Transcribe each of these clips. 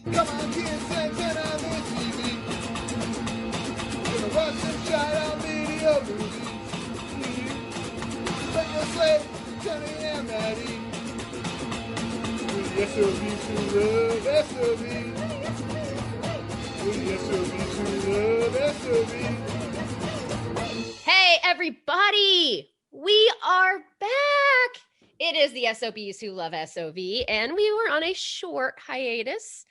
Come on, kids, and turn on the TV. Gonna watch some shot on video movies. But you're slave to Tony and Maddie. With the SOBs who love SOVs. With the SOBs who love SOVs. Hey, everybody! We are back! It is the SOBs who love SOV, and we were on a short hiatus.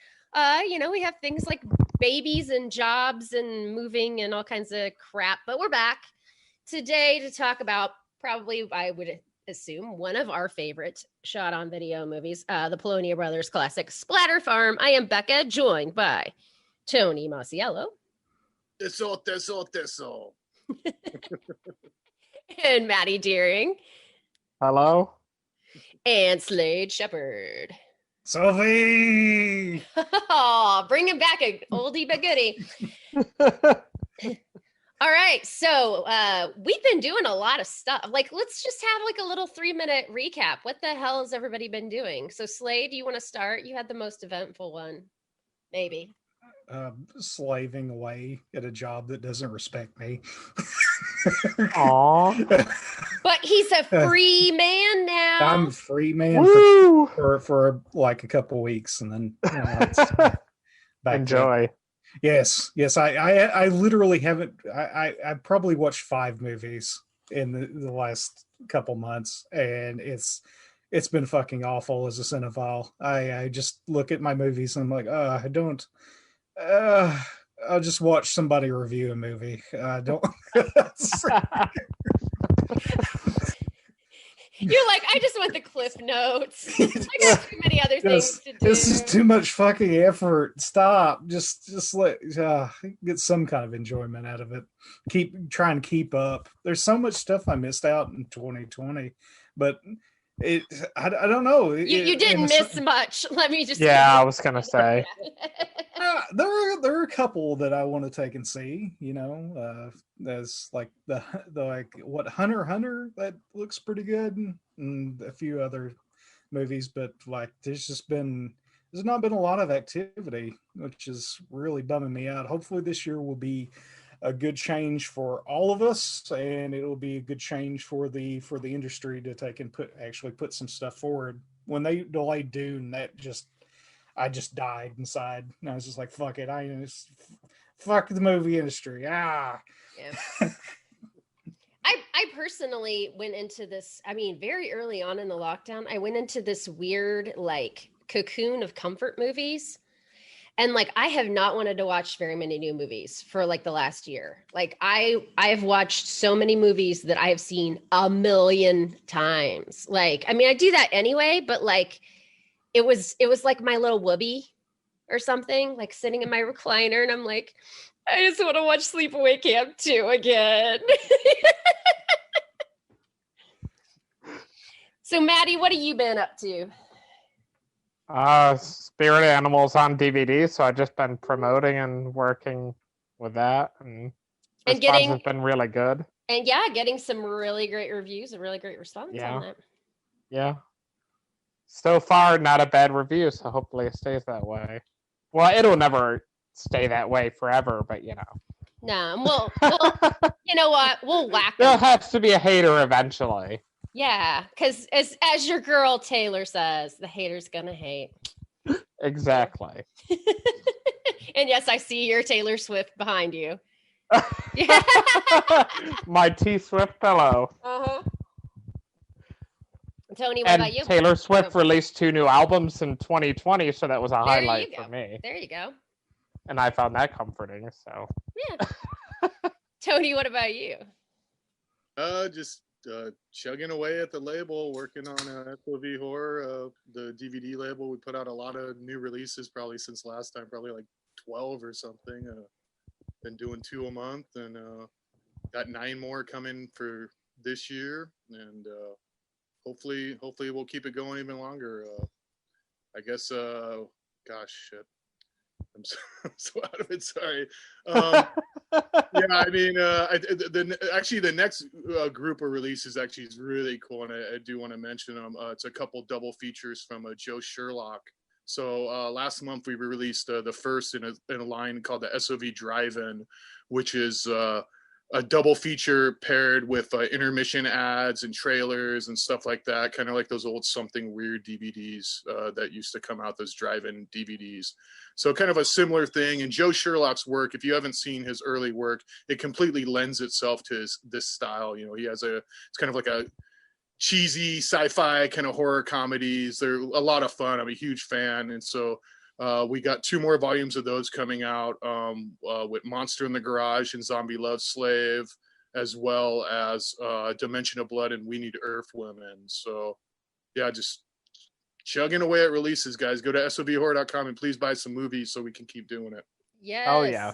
We have things like babies and jobs and moving and all kinds of crap, but we're back today to talk about probably, I would assume, one of our favorite shot on video movies, the Polonia Brothers classic Splatter Farm. I am Becca, joined by Tony Masiello. Thistle. And Maddie Deering. Hello? And Slade Shepherd. Sophie! Oh, bringing back an oldie but goodie. All right, so we've been doing a lot of stuff. Let's just have a little 3-minute recap. What the hell has everybody been doing? So Slade, you want to start? You had the most eventful one, maybe. Slaving away at a job that doesn't respect me. Aww. But he's a free man now. I'm a free man for like a couple weeks, and then it's back. Enjoy. Yes. I literally haven't. I probably watched 5 movies in the last couple months, and it's been fucking awful as a cinephile. I just look at my movies and I'm like, I don't. I'll just watch somebody review a movie. Don't. You're like, I just want the cliff notes. I got too many other things to do. This is too much fucking effort. Stop. Just let get some kind of enjoyment out of it. Keep trying to keep up. There's so much stuff I missed out in 2020, but I don't know. You didn't miss much. Let me just. Yeah, I was gonna say. There are a couple that I want to take and see. There's like the Hunter x Hunter that looks pretty good, and a few other movies. But there's not been a lot of activity, which is really bumming me out. Hopefully this year will be a good change for all of us, and it'll be a good change for the industry to take and put some stuff forward. When they delayed Dune, I just died inside, and I was just like, fuck it, fuck the movie industry. Yeah. I personally went into this, very early on in the lockdown, I went into this weird cocoon of comfort movies. And I have not wanted to watch very many new movies for the last year. I've watched so many movies that I have seen 1,000,000 times. I do that anyway, but it was like my little whoopee or something, sitting in my recliner, and I'm like, I just want to watch Sleepaway Camp 2 again. So Maddie, what have you been up to? Spirit Animals on DVD, so I've just been promoting and working with that, and response has been really good. And getting some really great reviews, a really great response on that. Yeah. So far, not a bad review, so hopefully it stays that way. Well, it'll never stay that way forever, but No, we'll you know what? We'll whack there them. has to be a hater eventually. Yeah, because as your girl Taylor says, the hater's gonna hate. Exactly. And yes, I see your Taylor Swift behind you. My T Swift pillow. Uh-huh. Tony, what about you? Taylor Swift released 2 new albums in 2020, so that was a highlight for me. There you go. And I found that comforting, so. Yeah. Tony, what about you? Just chugging away at the label, working on SOV Horror, the DVD label. We put out a lot of new releases probably since last time, probably 12 or something. Been doing 2 a month, and got 9 more coming for this year, and hopefully we'll keep it going even longer. I guess gosh, shit, I'm so out of it, sorry. The next group of releases actually is really cool, and I do want to mention them. It's a couple double features from Joe Sherlock So last month we released the first in a line called the SOV Drive-In, which is a double feature paired with intermission ads and trailers and stuff like that, kind of like those old Something Weird DVDs that used to come out, those drive-in DVDs. So kind of a similar thing. And Joe Sherlock's work, if you haven't seen his early work, it completely lends itself to this style. You know, he has it's kind of like a cheesy sci-fi kind of horror comedies. They're a lot of fun. I'm a huge fan. And so we got 2 more volumes of those coming out with Monster in the Garage and Zombie Love Slave, as well as Dimension of Blood and We Need Earth Women. So yeah, just chugging away at releases, guys. Go to sovhorror.com and please buy some movies so we can keep doing it. Yes. Oh yeah.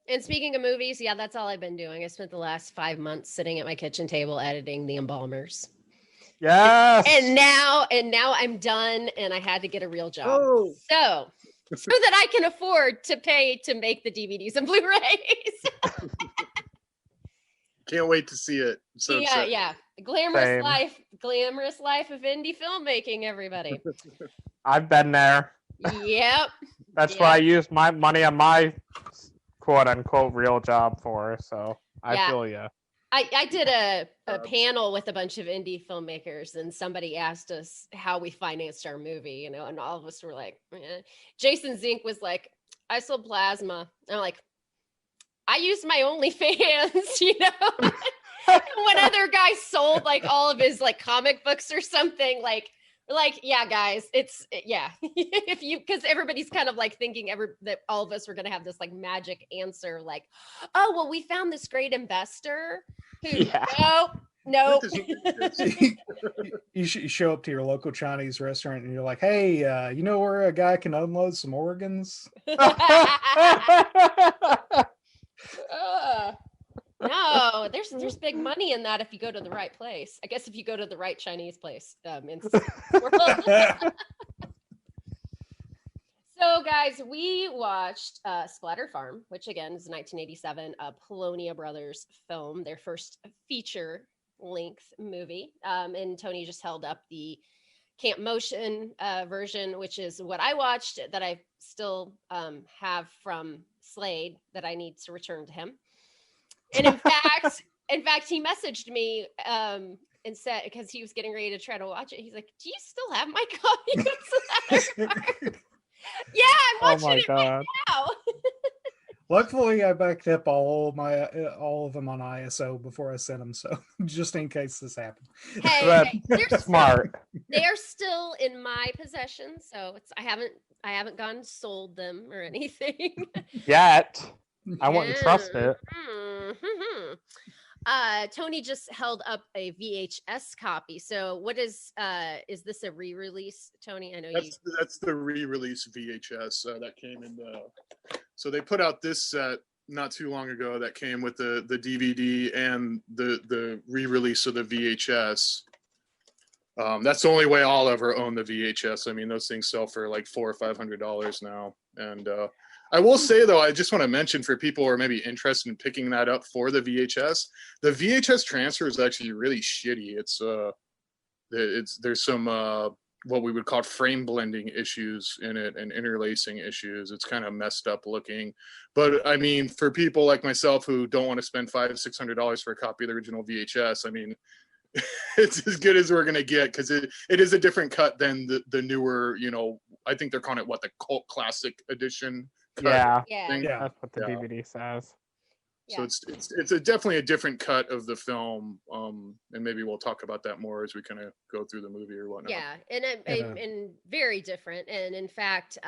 And speaking of movies, yeah, that's all I've been doing. I spent the last 5 months sitting at my kitchen table editing The Embalmers. Yes. And now I'm done, and I had to get a real job. Oh. So that I can afford to pay to make the DVDs and Blu-rays. Can't wait to see it. So yeah, excited. yeah. Glamorous life of indie filmmaking, everybody. I've been there. Yep. That's what I use my money on my quote unquote real job for. So I feel you. I did a panel with a bunch of indie filmmakers, and somebody asked us how we financed our movie, you know, and all of us were like, Jason Zink was like, I sold plasma. And I'm like, I used my OnlyFans, you know. One other guy sold like all of his like comic books or something, like yeah, guys, if you, because everybody's kind of like thinking that all of us were going to have this like magic answer, like, oh well, we found this great investor who no. You show up to your local Chinese restaurant and you're like, hey, you know where a guy can unload some organs? No, there's big money in that if you go to the right place. I guess if you go to the right Chinese place in So guys, we watched Splatter Farm, which again is a 1987 Polonia Brothers film, their first feature length movie. And Tony just held up the Camp Motion version, which is what I watched that I still have from Slade that I need to return to him. And in fact, he messaged me and said, because he was getting ready to try to watch it, he's like, "Do you still have my copy of Splatter Farm?" Yeah, I'm watching it right now. Luckily, I backed up all of them on ISO before I sent them, so just in case this happened. Hey, they're smart. They're still in my possession, so I haven't gone and sold them or anything Yet. I wouldn't trust it. Mm-hmm. Tony just held up a VHS copy. So what is this a re-release, Tony? I know that's the re-release VHS that came in so they put out this set not too long ago that came with the DVD and the re-release of the VHS. That's the only way I'll ever own the VHS. I mean, those things sell for like $400 or $500 now. And I will say, though, I just want to mention for people who are maybe interested in picking that up for the VHS transfer is actually really shitty. There's some what we would call frame blending issues in it and interlacing issues. It's kind of messed up looking. But I mean, for people like myself who don't want to spend $500-$600 for a copy of the original VHS, I mean, it's as good as we're gonna get because it is a different cut than the newer, you know, I think they're calling it the cult classic edition cut. Yeah, that's what the DVD says. So it's definitely a different cut of the film, and maybe we'll talk about that more as we kind of go through the movie or whatnot. Yeah, and very different. And in fact,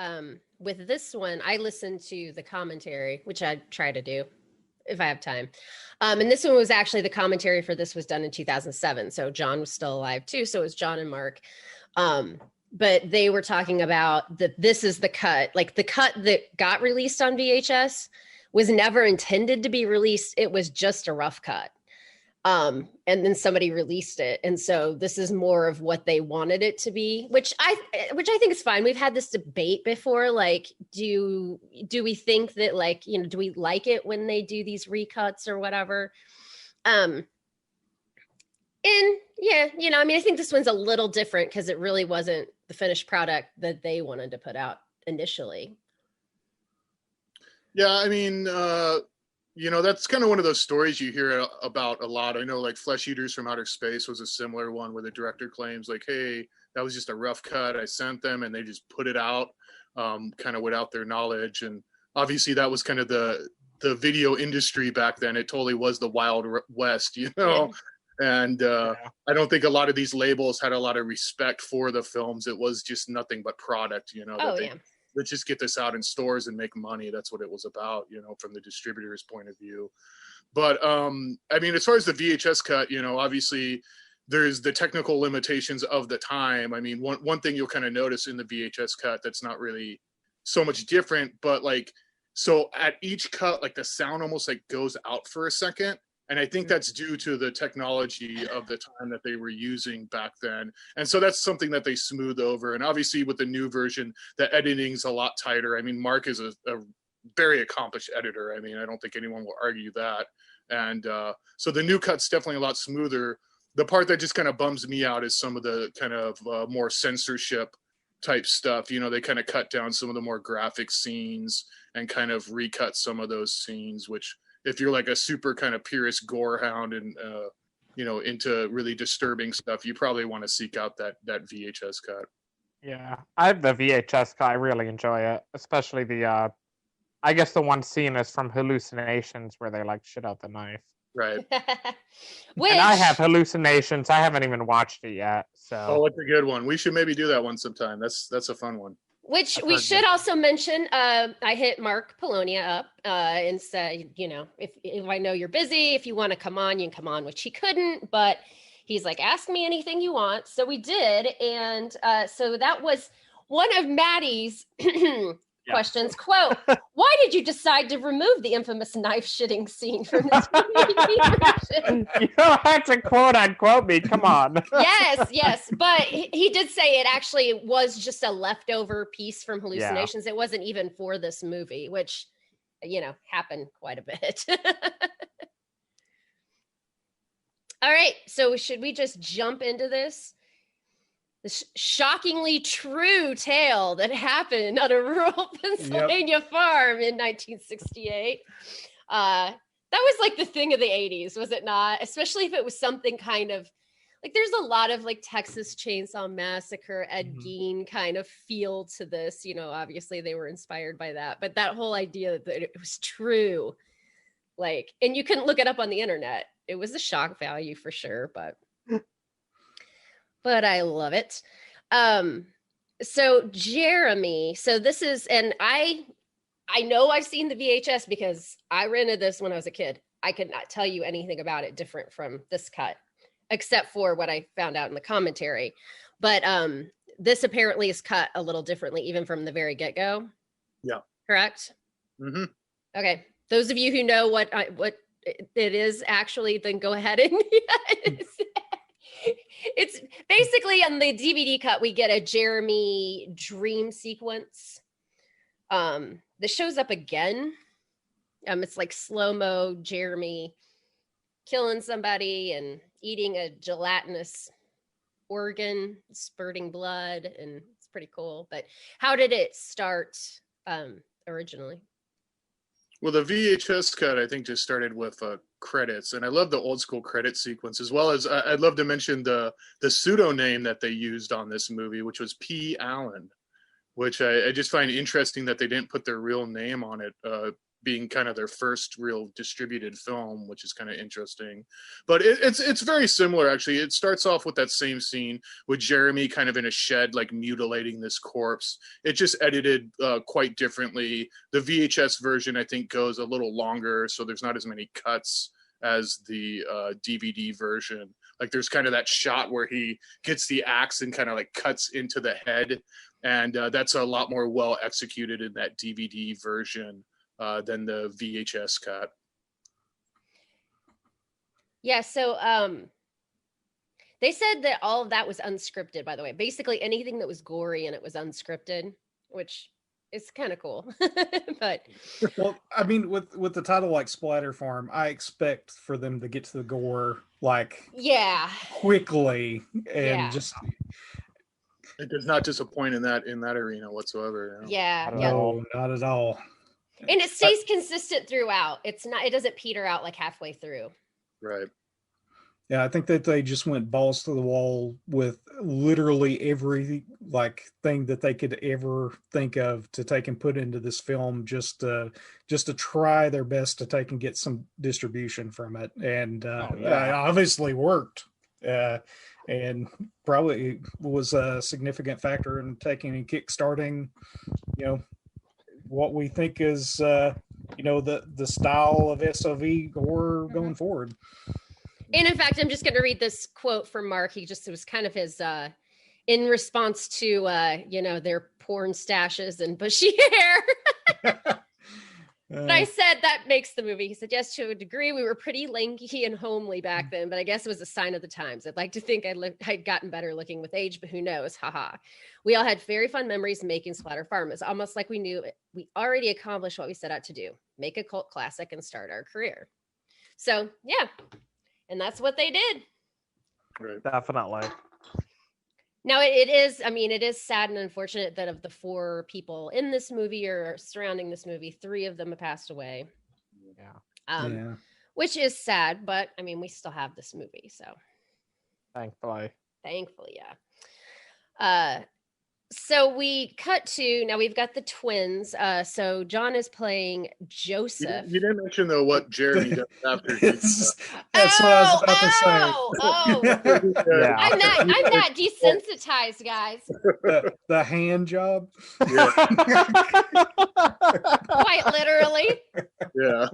with this one, I listened to the commentary, which I try to do if I have time. And this one was actually, the commentary for this was done in 2007. So John was still alive too. So it was John and Mark. But they were talking about that this is the cut, like the cut that got released on VHS was never intended to be released. It was just a rough cut. And then somebody released it. And so this is more of what they wanted it to be, which I think is fine. We've had this debate before. Like, do we think that, like, you know, do we like it when they do these recuts or whatever? And yeah, you know, I mean, I think this one's a little different because it really wasn't the finished product that they wanted to put out initially. Yeah, I mean, that's kind of one of those stories you hear about a lot. I know like Flesh Eaters from Outer Space was a similar one where the director claims like, hey, that was just a rough cut. I sent them and they just put it out kind of without their knowledge. And obviously that was kind of the video industry back then. It totally was the Wild West, Yeah. And I don't think a lot of these labels had a lot of respect for the films. It was just nothing but product, let's just get this out in stores and make money. That's what it was about, from the distributor's point of view. But I mean, as far as the VHS cut, obviously there's the technical limitations of the time. I mean, one thing you'll kind of notice in the VHS cut that's not really so much different, but like, so at each cut, like the sound almost like goes out for a second. And I think that's due to the technology of the time that they were using back then. And so that's something that they smooth over. And obviously with the new version, the editing's a lot tighter. I mean, Mark is a very accomplished editor. I mean, I don't think anyone will argue that. And so the new cut's definitely a lot smoother. The part that just kind of bums me out is some of the kind of more censorship type stuff. They kind of cut down some of the more graphic scenes and kind of recut some of those scenes, which if you're like a super kind of purist gore hound and, into really disturbing stuff, you probably want to seek out that VHS cut. Yeah, I have the VHS cut. I really enjoy it, especially the, I guess the one scene is from Hallucinations where they like shit out the knife. Right. Which... And I have hallucinations. I haven't even watched it yet. So. Oh, it's a good one. We should maybe do that one sometime. That's a fun one. Which we should also mention, I hit Mark Polonia up and said, if I know you're busy, if you want to come on, you can come on, which he couldn't, but he's like, ask me anything you want. So we did. And so that was one of Maddie's questions. Quote, why did you decide to remove the infamous knife shitting scene from this version? You don't have to quote unquote me. Come on. Yes. But he did say it actually was just a leftover piece from Hallucinations. Yeah. It wasn't even for this movie, which, happened quite a bit. All right. So should we just jump into this? The shockingly true tale that happened on a rural Pennsylvania farm in 1968. That was like the thing of the 80s, was it not? Especially if it was something kind of like, there's a lot of like Texas Chainsaw Massacre, Ed Gein kind of feel to this. Obviously they were inspired by that, but that whole idea that it was true, like, and you couldn't look it up on the internet. It was a shock value for sure, but I love it. So Jeremy, so this is, and I know I've seen the VHS because I rented this when I was a kid. I could not tell you anything about it different from this cut, except for what I found out in the commentary. But this apparently is cut a little differently, even from the very get-go. Yeah. Correct? Mm-hmm. Okay. Those of you who know what it is actually, then go ahead and it's basically on the DVD cut, we get a Jeremy dream sequence that shows up again. It's like slow-mo Jeremy killing somebody and eating a gelatinous organ, spurting blood, and it's pretty cool. But how did it start originally? Well, the VHS cut, I think, just started with credits, and I love the old school credit sequence, as well as I'd love to mention the pseudonym that they used on this movie, which was P. Allen, which I just find interesting that they didn't put their real name on it, being kind of their first real distributed film, which is kind of interesting. But it's very similar, actually. It starts off with that same scene with Jeremy kind of in a shed, like mutilating this corpse. It just edited quite differently. The VHS version, I think, goes a little longer, so there's not as many cuts as the DVD version. Like there's kind of that shot where he gets the axe and kind of like cuts into the head. And that's a lot more well executed in that DVD version than the VHS cut. Yeah, so they said that all of that was unscripted, by the way. Basically anything that was gory and it was unscripted, which is kind of cool. But well, I mean, with the title like Splatter Farm, I expect for them to get to the gore like quickly and just There's not disappoint in that arena whatsoever. You know? Yeah, Not at yeah. all. No, not at all. And it stays consistent throughout. It doesn't peter out like halfway through. Right. Yeah, I think that they just went balls to the wall with literally every thing that they could ever think of to take and put into this film, just to try their best to take and get some distribution from it, and obviously worked, and probably was a significant factor in taking and kickstarting, what we think is the style of SOV horror going forward. And in fact, I'm just going to read this quote from Mark. It was kind of his, in response to, their porn stashes and bushy hair. But I said, that makes the movie. He said, yes, to a degree, we were pretty lanky and homely back then, but I guess it was a sign of the times. I'd like to think I'd gotten better looking with age, but who knows? Haha. We all had very fun memories making Splatter Farm. It's almost like we knew we already accomplished what we set out to do, make a cult classic and start our career. So, yeah. And that's what they did. Right. Definitely. Now it is sad and unfortunate that of the 4 people in this movie or surrounding this movie, 3 of them have passed away. Yeah. Which is sad, but I mean, we still have this movie, so Thankfully, yeah. So we cut to, now we've got the twins. So John is playing Joseph. You didn't mention though what Jeremy does after. That's what I was about to say. yeah. I'm not desensitized, guys. The hand job. Yeah. Quite literally. Yeah.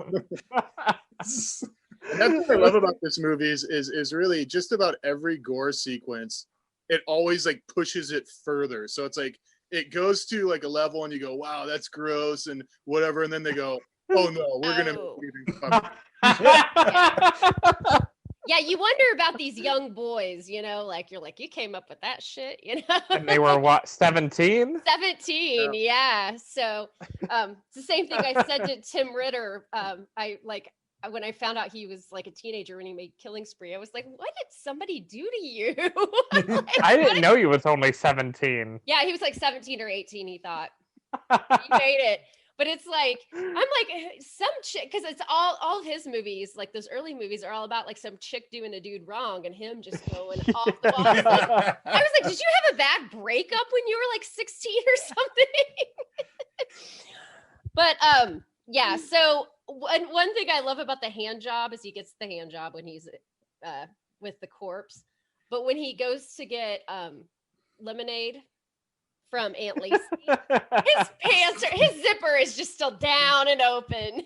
And that's what I love about this movie is really just about every gore sequence. It always like pushes it further. So it's like it goes to like a level and you go, wow, that's gross and whatever. And then they go, oh no, we're gonna make it even funnier. Yeah, you wonder about these young boys, like you're like, you came up with that shit, And they were what, 17? 17, yeah. So it's the same thing I said to Tim Ritter. When I found out he was like a teenager when he made Killing Spree, I was like, what did somebody do to you? I didn't know he was only 17. Yeah, he was like 17 or 18, he thought. He made it. But it's like, I'm like, some chick, because it's all of his movies, like those early movies are all about like some chick doing a dude wrong and him just going off the wall. I was like, did you have a bad breakup when you were like 16 or something? But yeah, so one thing I love about the hand job is he gets the hand job when he's with the corpse. But when he goes to get lemonade from Aunt Lacey, his zipper is just still down and open.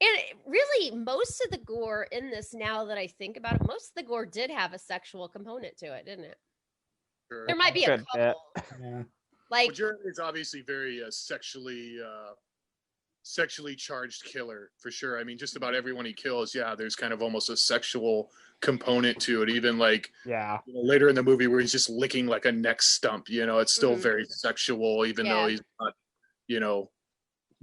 And really, most of the gore in this, now that I think about it, most of the gore did have a sexual component to it, didn't it? Sure. There might be a Good couple. Yeah. Like, Well, Jeremy's obviously very sexually charged killer for sure. I mean, just about everyone he kills, there's kind of almost a sexual component to it. Even like later in the movie where he's just licking like a neck stump, it's still very sexual, even though he's not,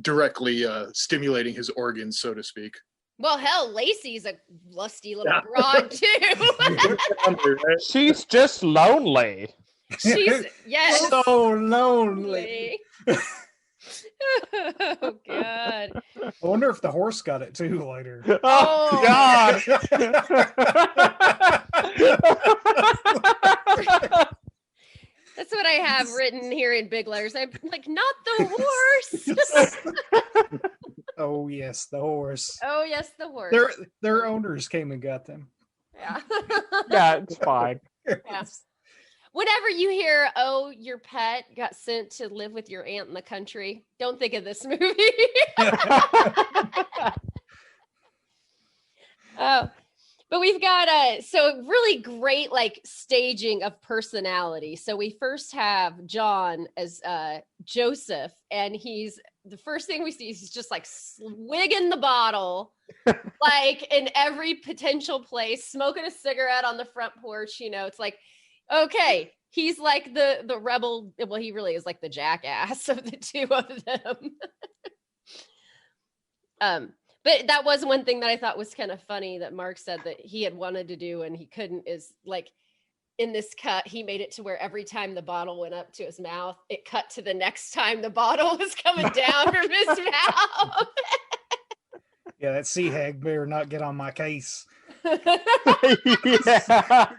directly stimulating his organs, so to speak. well, hell, Lacey's a lusty little broad too. She's just lonely. She's so lonely. Oh God! I wonder if the horse got it too later. Oh God! That's what I have written here in big letters. I'm like, not the horse. Oh yes, the horse. Oh yes, the horse. Their owners came and got them. Yeah. Yeah, it's fine. Yeah. Whenever you hear, oh, your pet got sent to live with your aunt in the country, don't think of this movie. Oh, but we've got so really great like staging of personality. So we first have John as Joseph, and the first thing we see is he's just like swigging the bottle, like in every potential place, smoking a cigarette on the front porch. It's like, okay, he's like the rebel. Well, he really is like the jackass of the two of them. But that was one thing that I thought was kind of funny that Mark said that he had wanted to do and he couldn't, is like in this cut, he made it to where every time the bottle went up to his mouth, it cut to the next time the bottle was coming down from his mouth. Yeah, that sea hag better not get on my case. Yeah.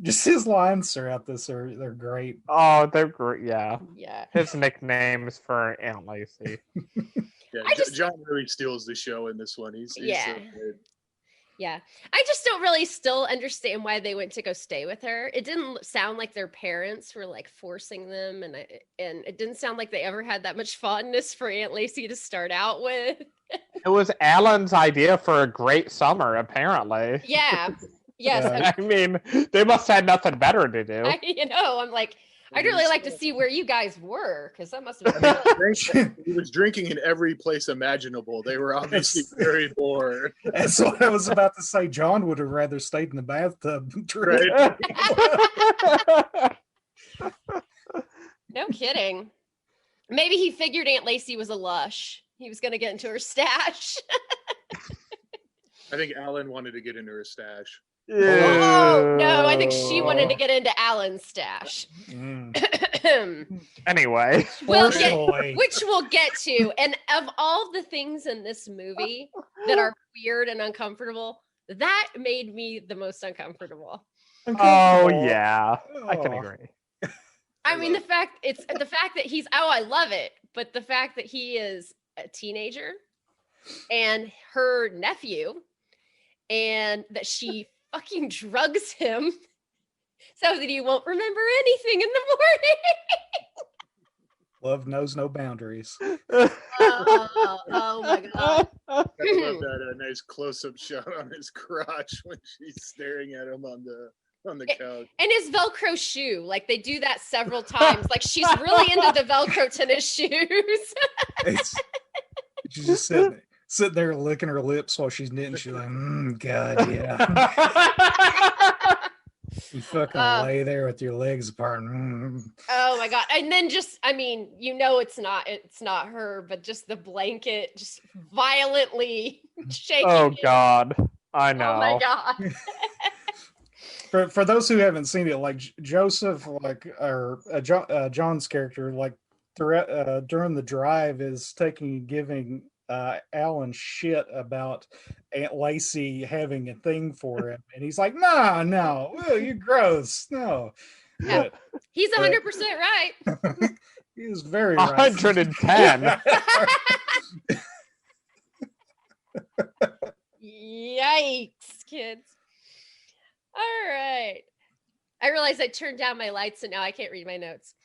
Just his lines throughout this they're great. Oh, they're great. Yeah. Yeah. His nicknames for Aunt Lacey. Yeah, I just- John really steals the show in this one. He's Yeah. so good. Yeah. I just don't really still understand why they went to go stay with her. It didn't sound like their parents were like forcing them, and it didn't sound like they ever had that much fondness for Aunt Lacey to start out with. It was Alan's idea for a great summer, apparently. Yeah. Yes. I mean, they must have had nothing better to do. I'm like, I'd really like to see where you guys were, because that must have been He was drinking in every place imaginable. They were obviously very bored. That's what I was about to say. John would have rather stayed in the bathtub. Right? no kidding. Maybe he figured Aunt Lacey was a lush. He was going to get into her stash. I think Alan wanted to get into her stash. Oh, no, I think she wanted to get into Alan's stash. Anyway. Which we'll get to. And of all the things in this movie that are weird and uncomfortable, that made me the most uncomfortable. Oh, yeah. I can agree. I mean, the fact that he's, I love it. But the fact that he is a teenager and her nephew, and that she fucking drugs him so that he won't remember anything in the morning. Love knows no boundaries. Oh my god! I love that nice close-up shot on his crotch when she's staring at him on the couch. And his Velcro shoe, like they do that several times. Like she's really into the Velcro tennis shoes. She's just sitting there licking her lips while she's knitting. She's like, God, yeah. You fucking lay there with your legs apart. Oh my god. And then just, I mean, it's not her, but just the blanket just violently shaking. Oh god. I know. Oh my god. For those who haven't seen it, like Joseph, John's character, like during the drive is giving Alan shit about Aunt Lacey having a thing for him, and he's like, no, you're gross, no. Yeah. He's 100% right. He was very right. 110. Yikes, kids. All right. I realized I turned down my lights and now I can't read my notes.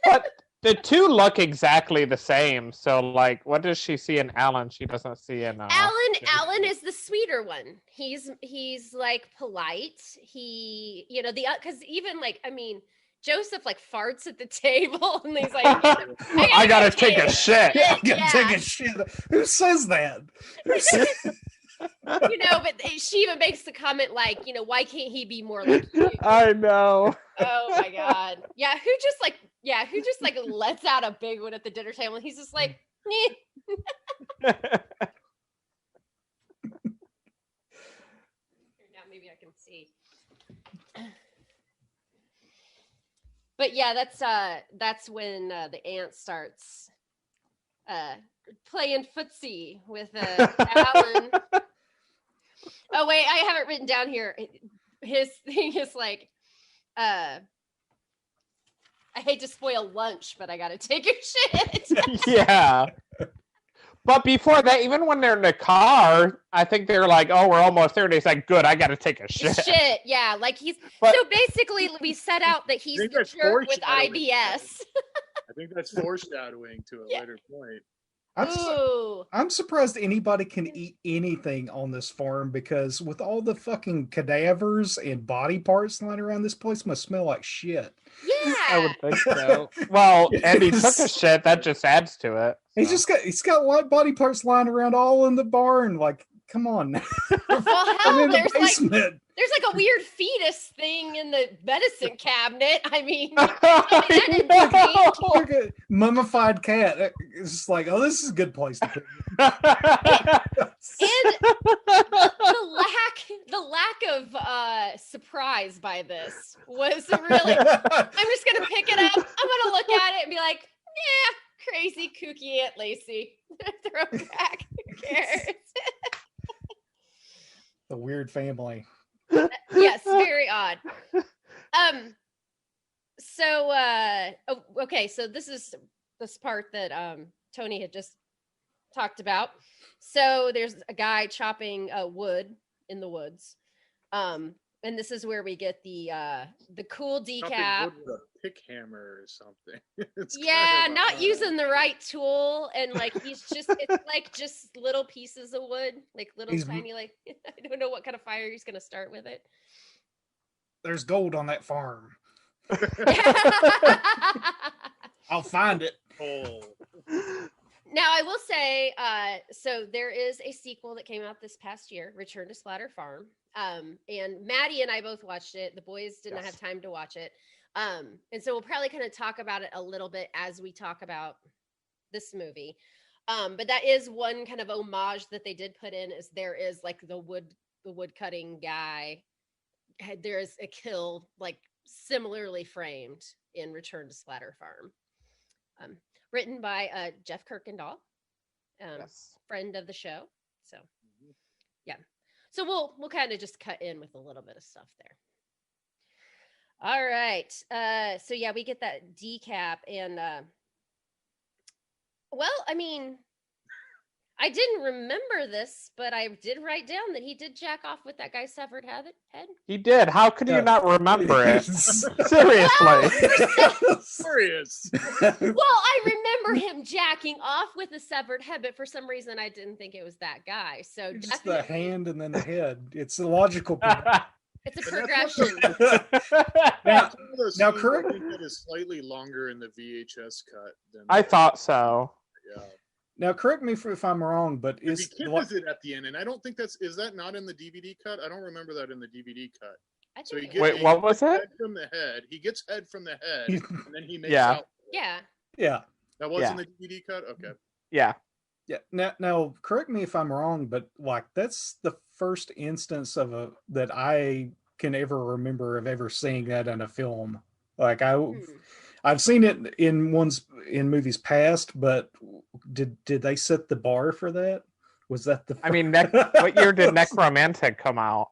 But the two look exactly the same. So, like, what does she see in Alan? She doesn't see in Alan is the sweeter one. He's like polite. He, because even like, I mean, Joseph like farts at the table and he's like, I gotta take a shit. I gotta take a shit. Who says that? But she even makes the comment like, why can't he be more like you? I know. Oh my god. Yeah, who just like lets out a big one at the dinner table and he's just like, now maybe I can see. But yeah, that's when the aunt starts playing footsie with Alan. Oh wait, I have it written down here. His thing is like, I hate to spoil lunch, but I gotta take a shit. Yeah. But before that, even when they're in the car, I think they're like, "Oh, we're almost there." And he's like, "Good, I gotta take a shit." Shit, yeah. Like so basically, we set out that he's the jerk with IBS. I think that's foreshadowing to a later point. I'm surprised anybody can eat anything on this farm, because with all the fucking cadavers and body parts lying around, this place must smell like shit. Yeah, I would think so. Well, and he took a shit. That just adds to it. So. He's got body parts lying around all in the barn, like come on. Well, I'm hell, in the there's basement. like a weird fetus thing in the medicine cabinet. I mean, I Look at mummified cat. It's just like, oh, this is a good place to put it. and the lack of surprise by this was really. I'm just gonna pick it up. I'm gonna look at it and be like, yeah, crazy kooky Aunt Lacey. Throw it back. Who cares? The weird family. Yes, very odd. Okay, so this is this part that Tony had just talked about. So there's a guy chopping wood in the woods. And this is where we get the cool decap. Wood with a pick hammer or something. Yeah, not using the right tool, and like it's like just little pieces of wood, like little tiny, like I don't know what kind of fire he's gonna start with it. There's gold on that farm. I'll find it. Oh. Now, I will say, so there is a sequel that came out this past year, Return to Splatter Farm. And Maddie and I both watched it. The boys did not have time to watch it. And so we'll probably kind of talk about it a little bit as we talk about this movie. But that is one kind of homage that they did put in, is there is like the wood cutting guy. There is a kill like similarly framed in Return to Splatter Farm. Written by Jeff Kirkendall, friend of the show. So, yeah. So we'll kind of just cut in with a little bit of stuff there. All right. So yeah, we get that decap, and well, I mean, I didn't remember this, but I did write down that he did jack off with that guy's severed head. He did. How could you not remember it? Seriously. Serious. Well, I remember him jacking off with a severed head, but for some reason I didn't think it was that guy. So just the hand and then the head. It's a logical. It's a progression. now correct. It is slightly longer in the VHS cut than I thought so. Yeah. Now, correct me if I'm wrong, but he kisses it at the end, and I don't think is that not in the DVD cut? I don't remember that in the DVD cut. So he gets, wait, what was it? Head from the head. He gets head from the head, and then he makes out. Yeah. That was in the DVD cut. Okay. Yeah. Now, correct me if I'm wrong, but like that's the first instance of that I can ever remember of ever seeing that in a film. Like I've seen it in movies past, but did they set the bar for that? Was that the? I mean, what year did Necromantic come out?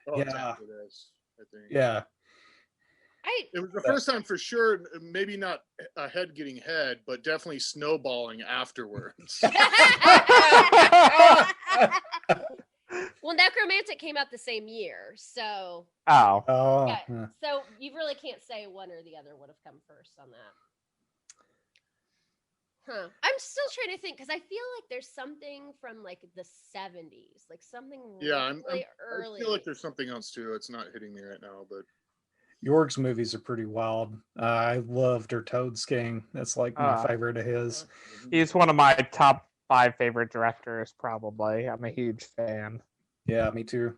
Oh, yeah, after this, I think. Yeah. It was the first time for sure. Maybe not a head getting head, but definitely snowballing afterwards. Well, Necromantic came out the same year, so. Oh. Yeah. So you really can't say one or the other would have come first on that. I'm still trying to think, because I feel like there's something from like the 70s, like something really early. I feel like there's something else too. It's not hitting me right now, but. York's movies are pretty wild. I loved Der Toad's King. That's like my favorite of his. He's one of my top 5 favorite directors, probably. I'm a huge fan. Yeah, me too.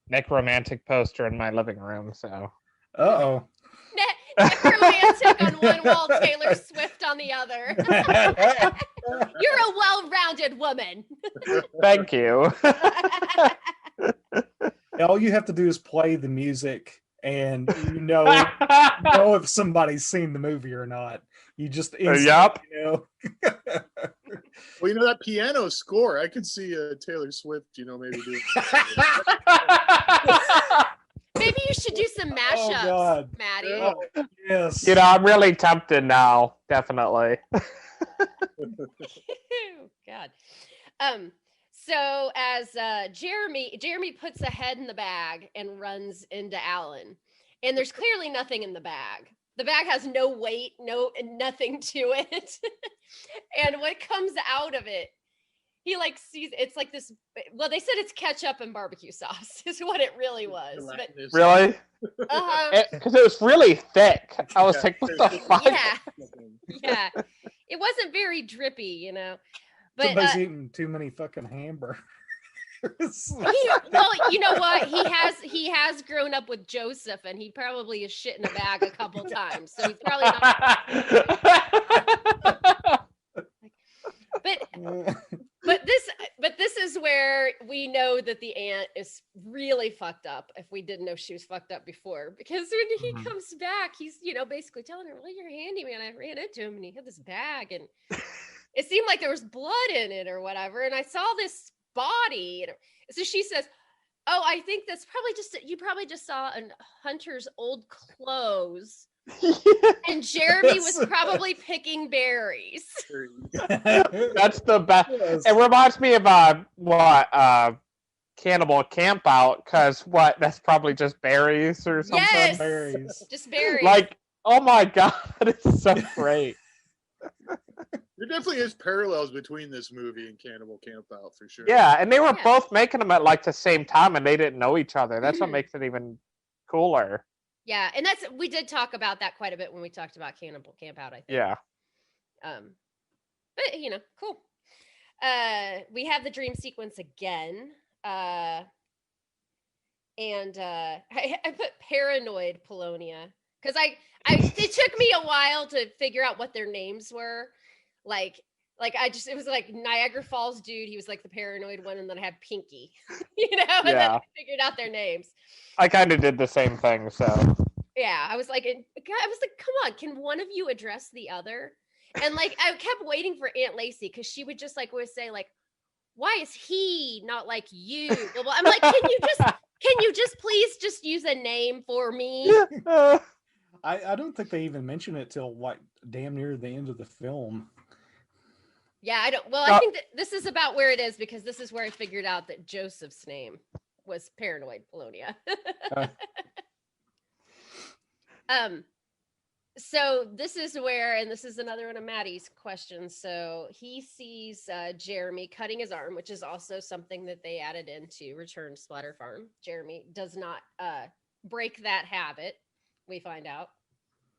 Necromantic poster in my living room, so. Uh-oh. Necromantic on one wall, Taylor Swift on the other. You're a well-rounded woman. Thank you. All you have to do is play the music, and you know if somebody's seen the movie or not. You just yep. You know. Well, that piano score, I could see Taylor Swift, maybe doing. Maybe you should do some mashups, Maddie. Oh, yes. I'm really tempted now. Definitely. God. So as Jeremy puts a head in the bag and runs into Alan, and there's clearly nothing in the bag. The bag has no weight, nothing to it. And what comes out of it, he like sees it's like this. Well, they said it's ketchup and barbecue sauce is what it really was. But, really? Because it was really thick. I was like, what the fuck? Yeah. It wasn't very drippy, But Somebody's eating too many fucking hamburgers. well, you know what? He has grown up with Joseph, and he probably has shit in a bag a couple times, so he's probably not. But this is where we know that the aunt is really fucked up. If we didn't know she was fucked up before, because when he comes back, he's basically telling her, "Well, you're handyman. I ran into him, and he had this bag, and it seemed like there was blood in it or whatever, and I saw this body." So she says, "Oh, I think that's probably you probably just saw a hunter's old clothes." And Jeremy was probably picking berries. That's the best. Yes. It reminds me of Cannibal Campout, because that's probably just berries or something. Yes, Berries. just berries. Like, oh my god, it's so great. There definitely is parallels between this movie and Cannibal Campout for sure. Yeah, and they were Yeah. both making them at like the same time, and they didn't know each other. That's what makes it even cooler. Yeah, and we did talk about that quite a bit when we talked about Cannibal Campout, I think. Yeah. But cool. We have the dream sequence again. And I put paranoid Polonia because it took me a while to figure out what their names were. Like it was like Niagara Falls dude. He was like the paranoid one, and then I had Pinky, and then I figured out their names. I kind of did the same thing, so. Yeah, I was like, come on, can one of you address the other? And like, I kept waiting for Aunt Lacey because she would just like always say like, why is he not like you? I'm like, can you just please just use a name for me? I don't think they even mention it till like damn near the end of the film. Yeah, I don't. Well, I think that this is about where it is because this is where I figured out that Joseph's name was Paranoid Polonia. So this is where, and this is another one of Maddie's questions. So he sees Jeremy cutting his arm, which is also something that they added into Return to Splatter Farm. Jeremy does not break that habit, we find out.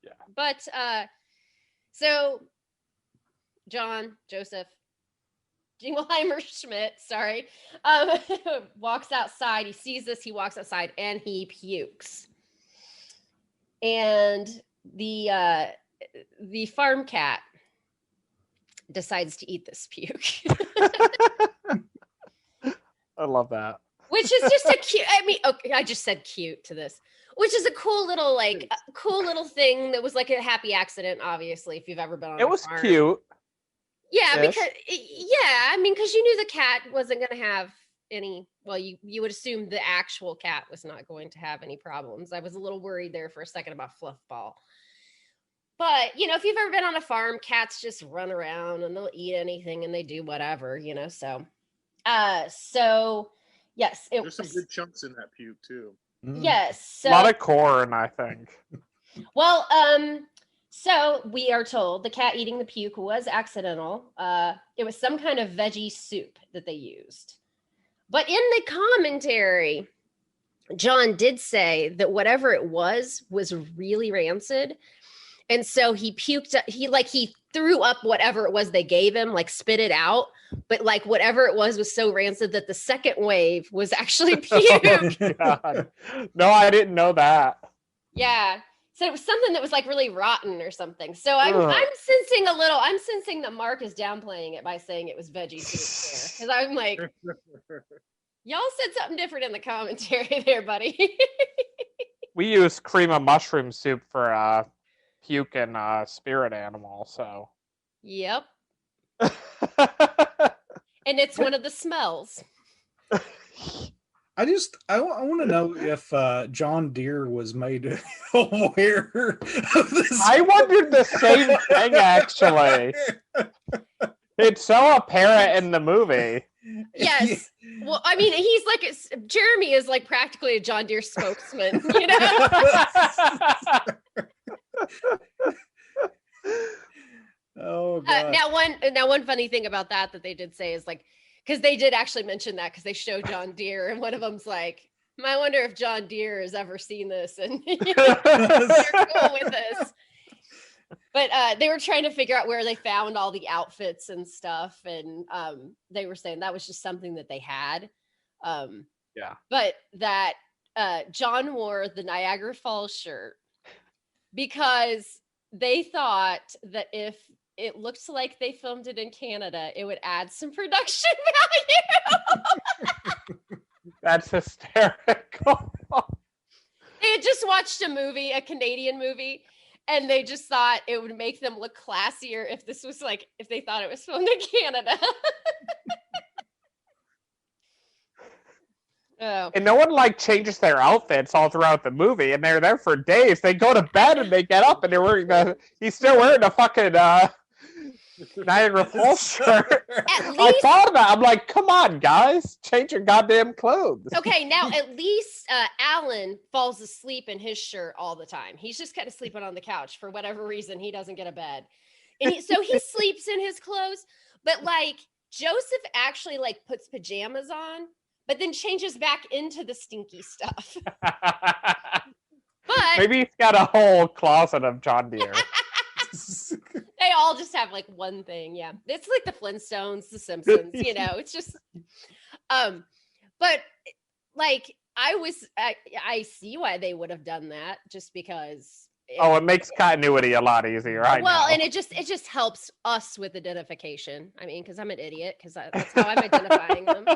Yeah. But so Joseph, Jingleheimer Schmidt, sorry, walks outside. He sees this, he walks outside, and he pukes. And the farm cat decides to eat this puke. I love that. Which is just a cute, okay, I just said cute to this, which is a cool little thing that was like a happy accident, obviously, if you've ever been on It was farm. cute. Yeah, because you knew the cat wasn't going to have any, well, you would assume the actual cat was not going to have any problems. I was a little worried there for a second about Fluffball. But, if you've ever been on a farm, cats just run around and they'll eat anything and they do whatever, so. Yes. There's some good chunks in that puke, too. Yes. So, A lot of corn, I think. Well, so we are told the cat eating the puke was accidental. It was some kind of veggie soup that they used. But in the commentary, John did say that whatever it was really rancid. And so he puked, he threw up whatever it was they gave him, like spit it out. But like whatever it was so rancid that the second wave was actually puke. Oh, God. No, I didn't know that. Yeah. So it was something that was like really rotten or something. So I'm sensing that Mark is downplaying it by saying it was veggie soup there. Because I'm like, y'all said something different in the commentary there, buddy. We use cream of mushroom soup for puke and spirit animal, so. Yep. And it's one of the smells. I want to know if John Deere was made aware of this. I wondered the same thing, actually. It's so apparent in the movie. Yes. Well, Jeremy is like practically a John Deere spokesman, Oh, God. Now one funny thing about that they did say is like, because they did actually mention that because they show John Deere and one of them's like, I wonder if John Deere has ever seen this and you're cool with this. But they were trying to figure out where they found all the outfits and stuff, and they were saying that was just something that they had. Yeah. But that John wore the Niagara Falls shirt because they thought that if it looked like they filmed it in Canada, it would add some production value. That's hysterical. They had just watched a movie, a Canadian movie, and they just thought it would make them look classier if this was like, if they thought it was filmed in Canada. Oh. And no one like changes their outfits all throughout the movie, and they're there for days. They go to bed and they get up and they're wearing he's still wearing a fucking Niagara Falls shirt. I thought of that. I'm like, come on, guys, change your goddamn clothes. Okay, now at least Alan falls asleep in his shirt all the time. He's just kind of sleeping on the couch for whatever reason. He doesn't get a bed, and so he sleeps in his clothes. But like Joseph actually like puts pajamas on, but then changes back into the stinky stuff. But maybe he's got a whole closet of John Deere. They all just have like one thing. Yeah. It's like the Flintstones, the Simpsons, you know, it's just, but like I see why they would have done that just because. It makes continuity a lot easier. I know. And it just helps us with identification. I mean, cause I'm an idiot, cause that's how I'm identifying them.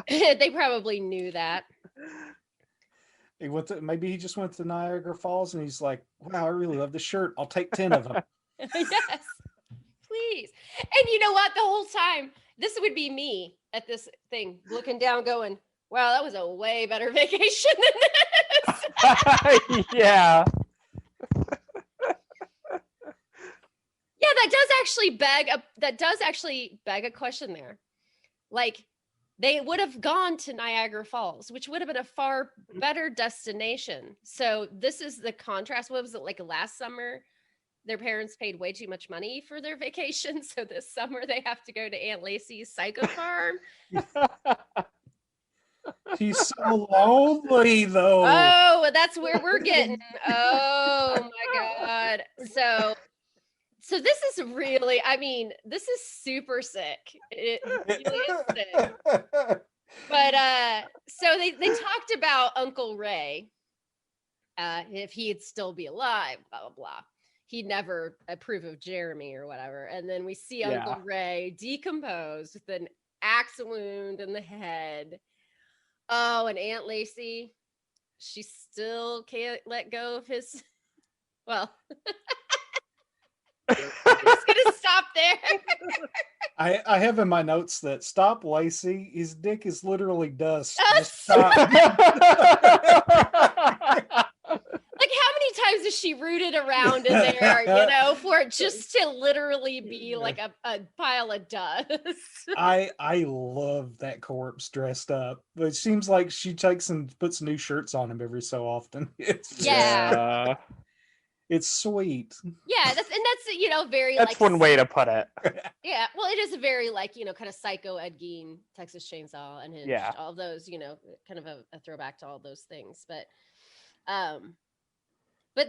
They probably knew that. Maybe he just went to Niagara Falls and he's like, wow, I really love this shirt. I'll take 10 of them. Yes, please. And you know what? The whole time, this would be me at this thing, looking down, going, wow, that was a way better vacation than this. Yeah. Yeah, that does actually beg a question there. Like, they would have gone to Niagara Falls, which would have been a far better destination. So this is the contrast. What was it like last summer? Their parents paid way too much money for their vacation. So this summer they have to go to Aunt Lacey's psycho farm. She's so lonely, though. Oh, that's where we're getting. Oh my God. So this is really, I mean, this is super sick. It really is sick. But so they talked about Uncle Ray, if he'd still be alive, blah, blah, blah. He'd never approve of Jeremy or whatever. And then we see Uncle Ray decomposed with an axe wound in the head. Oh, and Aunt Lacey, she still can't let go of his, well... I'm just gonna stop there. I have in my notes that stop Lacey. His dick is literally dust. Just Like, stop. how many times has she rooted around in there, you know, for it just to literally be like a pile of dust? I love that corpse dressed up. But it seems like she takes and puts new shirts on him every so often. It's sweet. Yeah, that's you know, very that's like one way to put it. Yeah, well, it is a very like, you know, kind of psycho Ed Gein, Texas Chainsaw, Unhinged, all those, you know, kind of a throwback to all those things. But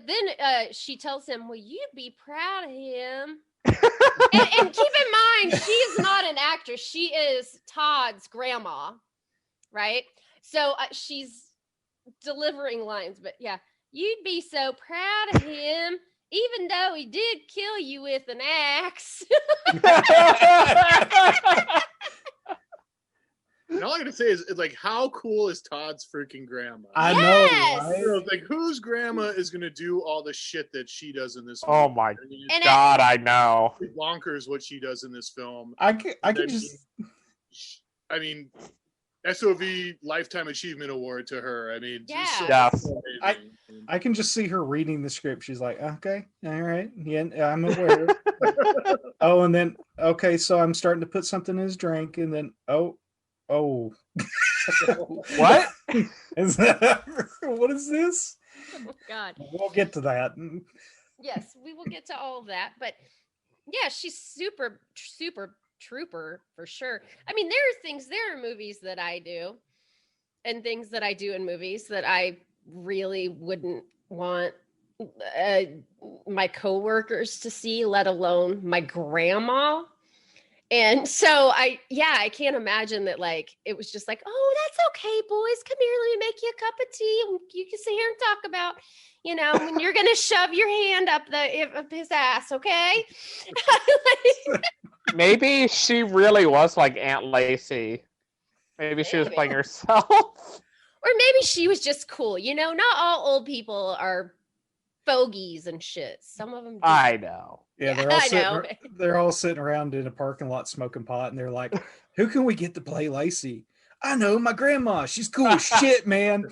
then she tells him, "Well, you'd be proud of him." and keep in mind, she is not an actress; she is Todd's grandma, right? So she's delivering lines, but yeah. You'd be so proud of him, even though he did kill you with an axe. And all I gotta say is, like, how cool is Todd's freaking grandma? I know, right? You know, like, whose grandma is gonna do all the shit that she does in this Oh movie? my I mean, God, I know. it's bonkers what she does in this film. I can just... I mean, SOV Lifetime Achievement Award to her. I mean, I can just see her reading the script. She's like, okay, all right, yeah, I'm aware. Oh, and then, okay, so I'm starting to put something in his drink, and then, oh. What? What is this? Oh, God. We'll get to that. Yes, we will get to all of that. But yeah, she's super, super trooper for sure. I mean, there are movies that I do and things that I do in movies that I really wouldn't want my coworkers to see, let alone my grandma. And so I can't imagine that, like, it was just like, oh, that's okay, boys, come here, let me make you a cup of tea, and you can sit here and talk about, when you're gonna shove your hand up his ass, okay? Maybe she really was like Aunt Lacey. Maybe she was playing herself. Or maybe she was just cool. Not all old people are fogies and shit. Some of them do. I know. Yeah, they're all sitting around in a parking lot smoking pot, and they're like, "Who can we get to play Lacey?" I know, my grandma. She's cool as shit, man.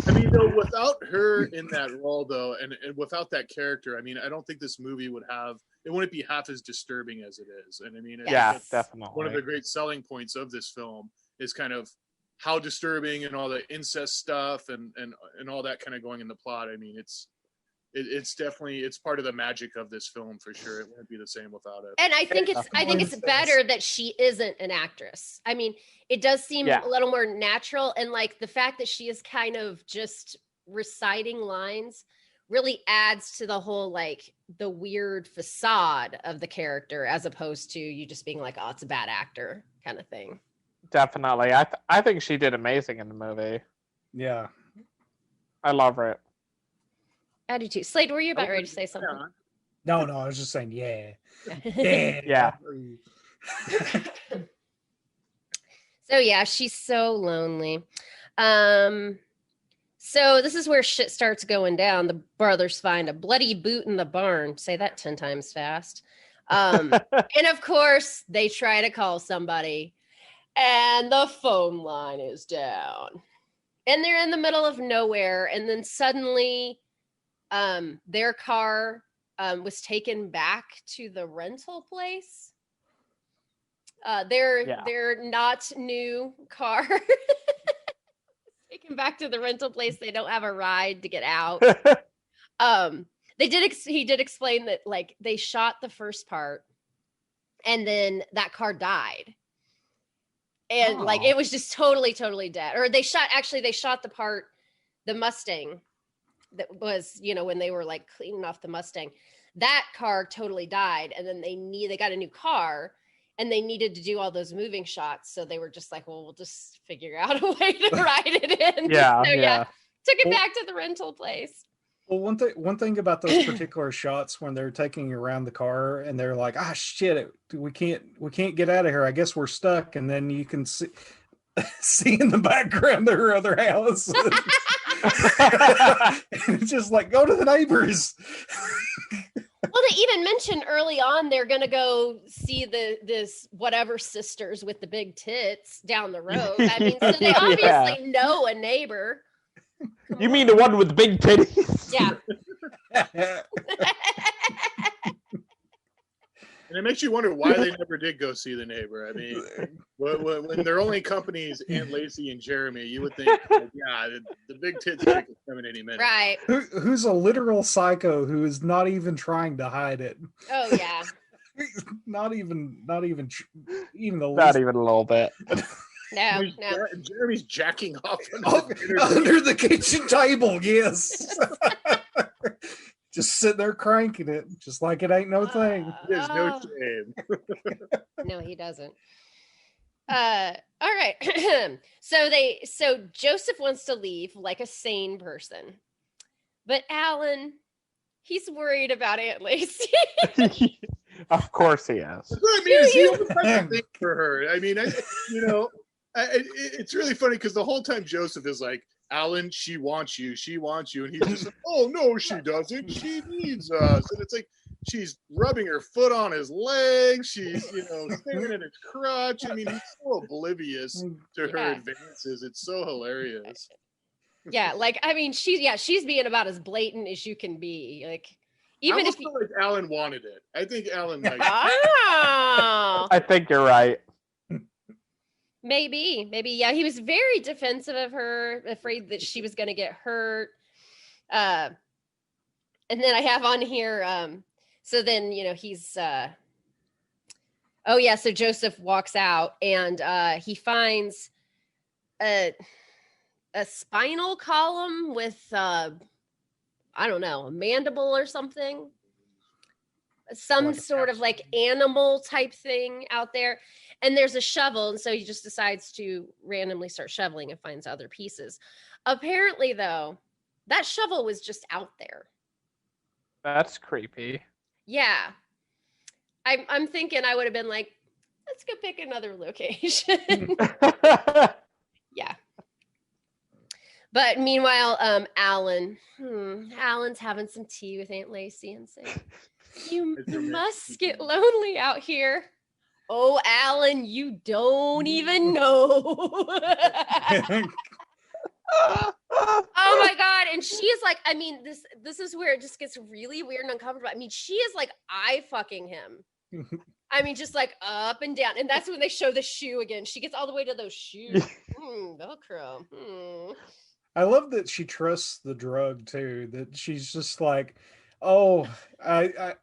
I mean, though, without her in that role, though, and without that character, I mean, I don't think this movie wouldn't be half as disturbing as it is. And I mean, definitely. One of the great selling points of this film is kind of how disturbing and all the incest stuff and all that kind of going in the plot. I mean, it's definitely part of the magic of this film for sure. It wouldn't be the same without it. And I think it's better that she isn't an actress. I mean, it does seem a little more natural, and like the fact that she is kind of just reciting lines really adds to the whole, like, the weird facade of the character, as opposed to you just being like, oh, it's a bad actor kind of thing. Definitely. I think she did amazing in the movie. Yeah. I love it. I do too. Slade, were you about ready to say something? No, I was just saying, yeah. Yeah. So yeah, she's so lonely. So this is where shit starts going down. The brothers find a bloody boot in the barn. Say that 10 times fast. And of course, they try to call somebody, and the phone line is down. And they're in the middle of nowhere, and then suddenly their car was taken back to the rental place. Their not new car taken back to the rental place. They don't have a ride to get out. He did explain that, like, they shot the first part and then that car died. And like, it was just totally dead. Or they shot the Mustang that was, when they were like cleaning off the Mustang, that car totally died. And then they got a new car, and they needed to do all those moving shots. So they were just like, well, we'll just figure out a way to ride it in. Yeah. Took it back to the rental place. Well, one thing about those particular shots when they're taking around the car and they're like, shit, we can't get out of here. I guess we're stuck. And then you can see in the background their other house. And it's just like, go to the neighbors. Well, they even mentioned early on they're gonna go see this whatever sisters with the big tits down the road. I mean, so they obviously know a neighbor. You mean the one with the big titties? Yeah. And it makes you wonder why they never did go see the neighbor. I mean, when their only companies Aunt Lacey and Jeremy, you would think, the big tits chick is coming any minute. Right. Who's a literal psycho who is not even trying to hide it. Oh yeah. not even the least. Not even a little bit. No. Jeremy's jacking off under the kitchen table. Yes. Just sitting there cranking it, just like it ain't no thing. There's no shame. No, he doesn't. All right. So Joseph wants to leave like a sane person, but Alan, he's worried about Aunt Lacey. Of course he is. That's what I mean. Is he only trying to think for her? I mean, it's really funny because the whole time Joseph is like, Alan, she wants you, and he's just like, oh no, she doesn't. She needs us. And it's like she's rubbing her foot on his leg. She's, staring at his crotch. I mean, he's so oblivious to her advances. It's so hilarious. Yeah, like I mean, she's being about as blatant as you can be. Like, even if like Alan wanted it. I think Alan liked it. I think you're right. Maybe. Yeah, he was very defensive of her, afraid that she was going to get hurt. And then I have on here, so then, he's, so Joseph walks out and he finds a spinal column with I don't know, a mandible or something. Some Like sort of like animal type thing out there. And there's a shovel, and so he just decides to randomly start shoveling and finds other pieces. Apparently, though, that shovel was just out there. That's creepy. Yeah. I'm thinking I would have been like, let's go pick another location. Yeah. But meanwhile, Alan's having some tea with Aunt Lacey and saying, you must get lonely out here. Oh, Alan, you don't even know. Oh my God. And she is like, I mean, this is where it just gets really weird and uncomfortable. I mean, she is like eye fucking him. I mean, just like up and down. And that's when they show the shoe again. She gets all the way to those shoes. Velcro. I love that she trusts the drug too. That she's just like, oh,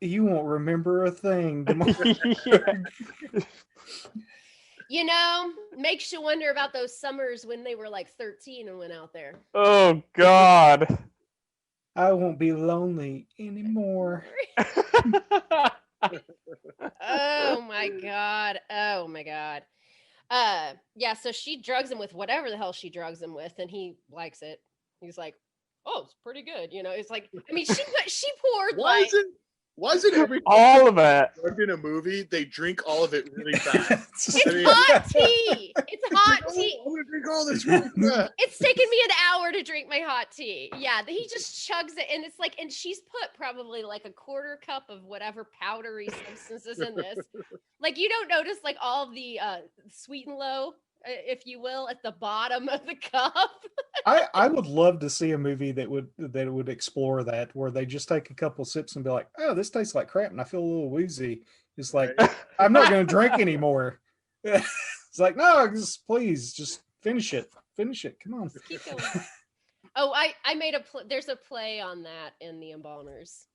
you won't remember a thing tomorrow. You know, makes you wonder about those summers when they were like 13 and went out there. Oh God. I won't be lonely anymore. Oh my God. Oh my God. Yeah, so she drugs him with whatever the hell she drugs him with, and he likes it. He's like, oh, it's pretty good. You know, it's like, I mean, she poured Why is it every all of it in a movie they drink all of it really fast? It's hot tea. It's hot tea. I'm gonna drink all this really fast. It's taken me an hour to drink my hot tea. Yeah, he just chugs it, and it's like, and she's put probably like a quarter cup of whatever powdery substances in this. Like, you don't notice like all of the sweet and low, if you will, at the bottom of the cup. I would love to see a movie that would explore that, where they just take a couple sips and be like, oh, this tastes like crap and I feel a little woozy. It's like, I'm not going to drink anymore. It's like, no, please just finish it. Come on. Keep going. Oh, I made there's a play on that in the Embalmers.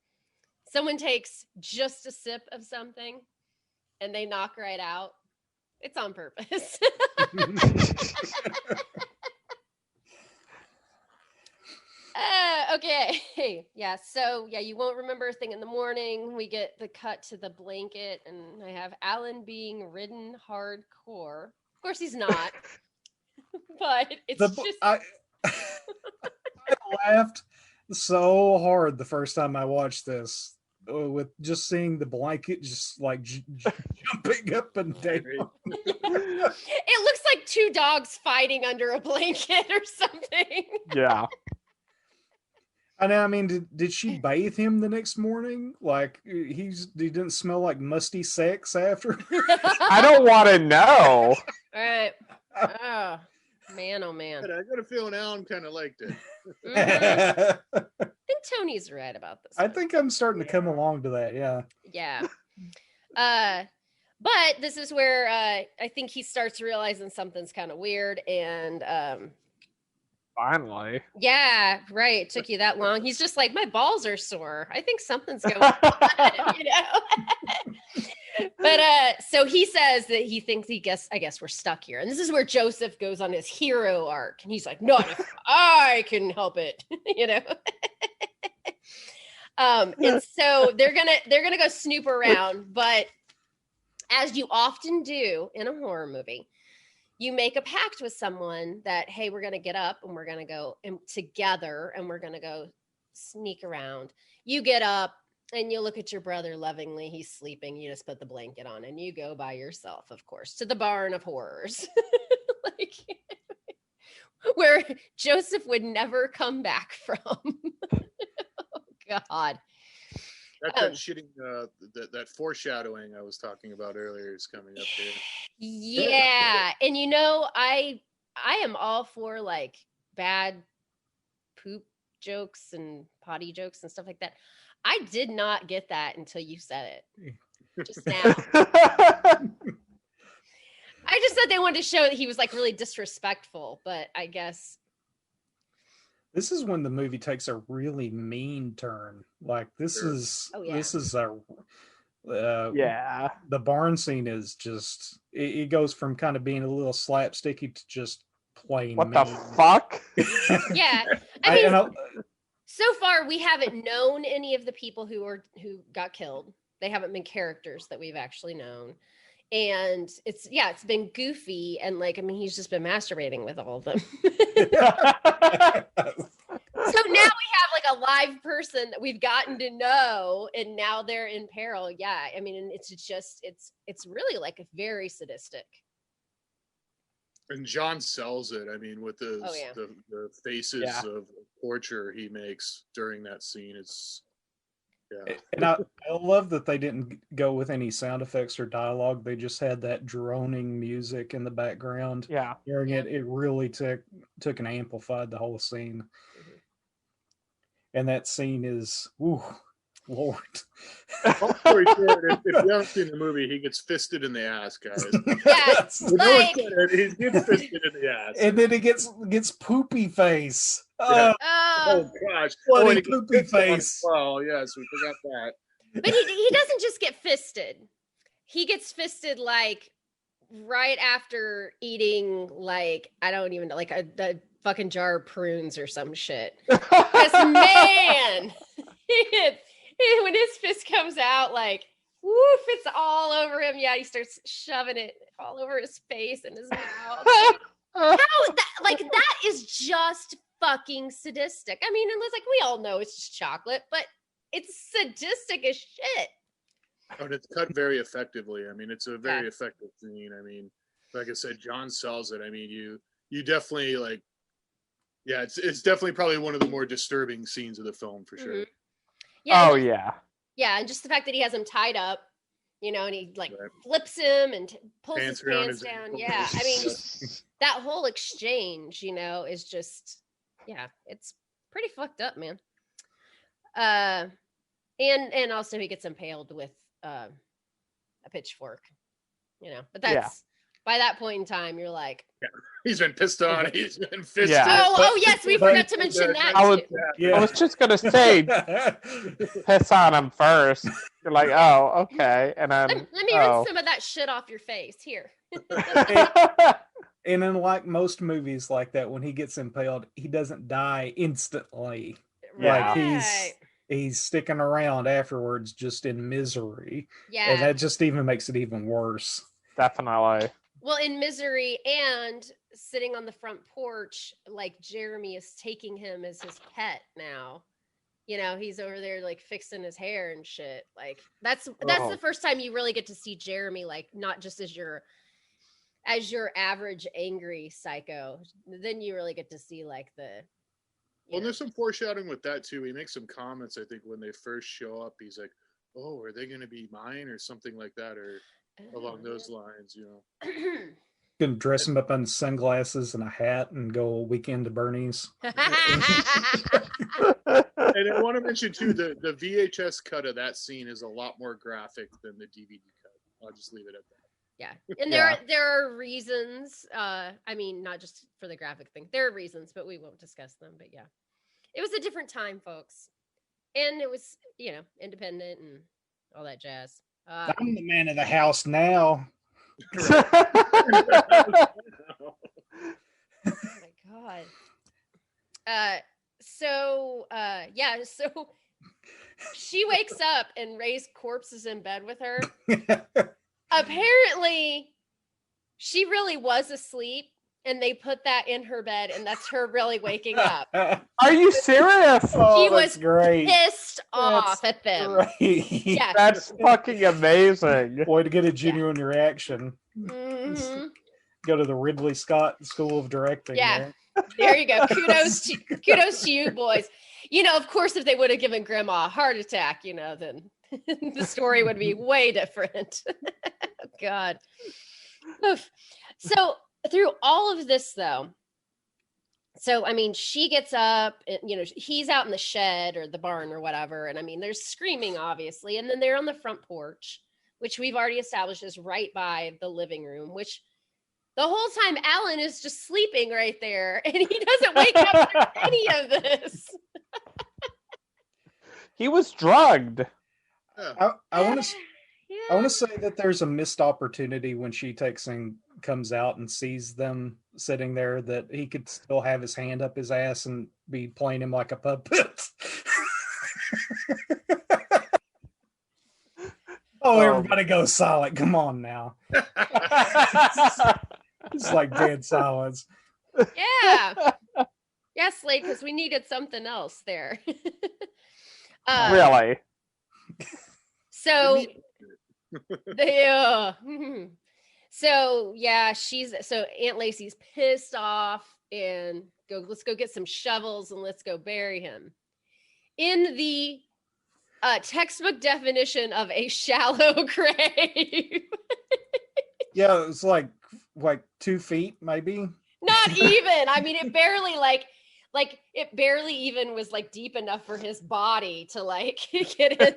Someone takes just a sip of something and they knock right out. It's on purpose. Okay. Yeah. So yeah, you won't remember a thing in the morning. We get the cut to the blanket, and I have Alan being ridden hardcore. Of course, he's not. But it's I laughed so hard the first time I watched this, with just seeing the blanket just like jumping up and down. It looks like two dogs fighting under a blanket or something. Yeah. And I mean, did she bathe him the next morning? Like he didn't smell like musty sex after? I don't want to know. All right. Oh man, oh man. I got a feeling Alan kind of liked it. Mm-hmm. I think Tony's right about this. I think I'm starting to come along to that. Yeah. Yeah. But this is where I think he starts realizing something's kind of weird, and Finally. yeah, right. It took you that long. He's just like, my balls are sore. I think something's going on, you know. But so he says that he thinks I guess we're stuck here. And this is where Joseph goes on his hero arc. And he's like, no, I can help it, you know. And so they're gonna go snoop around, but as you often do in a horror movie, you make a pact with someone that, hey, we're going to get up and we're going to go together and we're going to go sneak around. You get up and you look at your brother lovingly. He's sleeping. You just put the blanket on and you go by yourself, of course, to the barn of horrors. Like, where Joseph would never come back from. Oh, God. That's that shitting, that foreshadowing I was talking about earlier is coming up here. Yeah. And you know, I am all for like bad poop jokes and potty jokes and stuff like that. I did not get that until you said it just now. I just thought they wanted to show that he was like really disrespectful, but I guess this is when the movie takes a really mean turn. Like this is the barn scene is just, it goes from kind of being a little slapsticky to just plain What the mean. fuck? Yeah, I mean, I- so far we haven't known any of the people who got killed. They haven't been characters that we've actually known. And it's been goofy, and like, I mean, he's just been masturbating with all of them. So now we have like a live person that we've gotten to know, and now they're in peril. Yeah, I mean, and it's really like a very sadistic. And John sells it. I mean, with the faces of torture he makes during that scene, it's And I love that they didn't go with any sound effects or dialogue. They just had that droning music in the background. Yeah. Hearing it really took and amplified the whole scene. Mm-hmm. And that scene is, ooh, Lord. Long story short, if you haven't seen the movie, he gets fisted in the ass, guys. Yeah, He gets fisted in the ass. And then he gets poopy face. Yeah. oh, Gosh. Bloody and he poopy gets fisted on face. as well, yes, we forgot that. but he doesn't just get fisted. He gets fisted like right after eating, like, I don't even know, like a fucking jar of prunes or some shit. Because man, when his fist comes out, like, woof, it's all over him. Yeah, he starts shoving it all over his face and his mouth. That is just fucking sadistic. I mean, it was like, we all know it's just chocolate, but it's sadistic as shit. And it's cut very effectively. I mean, it's a very effective scene. I mean, like I said, John sells it. I mean, you definitely like, yeah, it's definitely probably one of the more disturbing scenes of the film for sure. Mm-hmm. Yeah. Oh yeah. Yeah, and just the fact that he has him tied up, you know, and he like flips him and pulls his pants down. Yeah, I mean, that whole exchange, you know, is just, yeah, it's pretty fucked up, man. And also he gets impaled with a pitchfork, you know. But that's by that point in time, you're like, he's been pissed on. He's been fisted. Yeah. Oh yes, we forgot to mention that. I was just gonna say, piss on him first. You're like, oh, okay, and then let me rinse some of that shit off your face here. And in like most movies like that, when he gets impaled, he doesn't die instantly. Yeah. Like he's sticking around afterwards just in misery. Yeah. And that just even makes it even worse. Definitely. Well, in misery and sitting on the front porch, like Jeremy is taking him as his pet now. You know, he's over there like fixing his hair and shit. Like that's the first time you really get to see Jeremy, like not just as your average angry psycho. Then you really get to see like the. Well, there's some foreshadowing with that too. He makes some comments, I think, when they first show up. He's like, "Oh, are they going to be mine?" or something like that, or along those lines, you know. Gonna dress him up in sunglasses and a hat and go a weekend to Bernie's. And I want to mention too, the VHS cut of that scene is a lot more graphic than the DVD cut. I'll just leave it at that. Yeah, and there are reasons. I mean, not just for the graphic thing. There are reasons, but we won't discuss them. But yeah, it was a different time, folks, and it was, you know, independent and all that jazz. I'm the man of the house now. Oh my god. So she wakes up and Ray's corpse is in bed with her. Apparently she really was asleep and they put that in her bed and that's her really waking up. Are you serious? She was great. pissed off at them. Great. Yeah. That's fucking amazing. Boy, to get a genuine reaction. Mm-hmm. Go to the Ridley Scott School of Directing. Yeah. There you go. Kudos to you boys. You know, of course, if they would have given Grandma a heart attack, you know, then the story would be way different. God. Oof. So through all of this, though, so I mean, she gets up, and, you know, he's out in the shed or the barn or whatever, and I mean, there's screaming, obviously, and then they're on the front porch, which we've already established is right by the living room, which the whole time Alan is just sleeping right there, and he doesn't wake up for any of this. He was drugged. I want to say that there's a missed opportunity when she comes out and sees them sitting there that he could still have his hand up his ass and be playing him like a puppet. Oh, everybody go silent. Come on now. It's like dead silence. Yeah. Yeah, Slade, because we needed something else there. Really? So so yeah, so Aunt Lacey's pissed off and let's go get some shovels and let's go bury him. In the textbook definition of a shallow grave. Yeah, it's like 2 feet, maybe. Not even. I mean, it barely like it barely even was like deep enough for his body to like get in.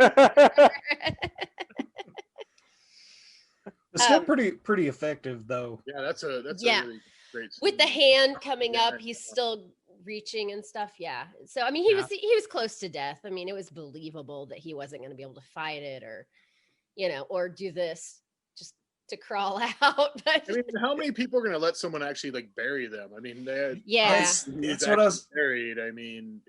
It's still pretty effective though. Yeah, that's a really great scene. With the hand coming up, he's still reaching and stuff. Yeah. So I mean, he was close to death. I mean, it was believable that he wasn't going to be able to fight it or or do this just to crawl out. But I mean, how many people are going to let someone actually like bury them? I mean, that's what I was buried. I mean,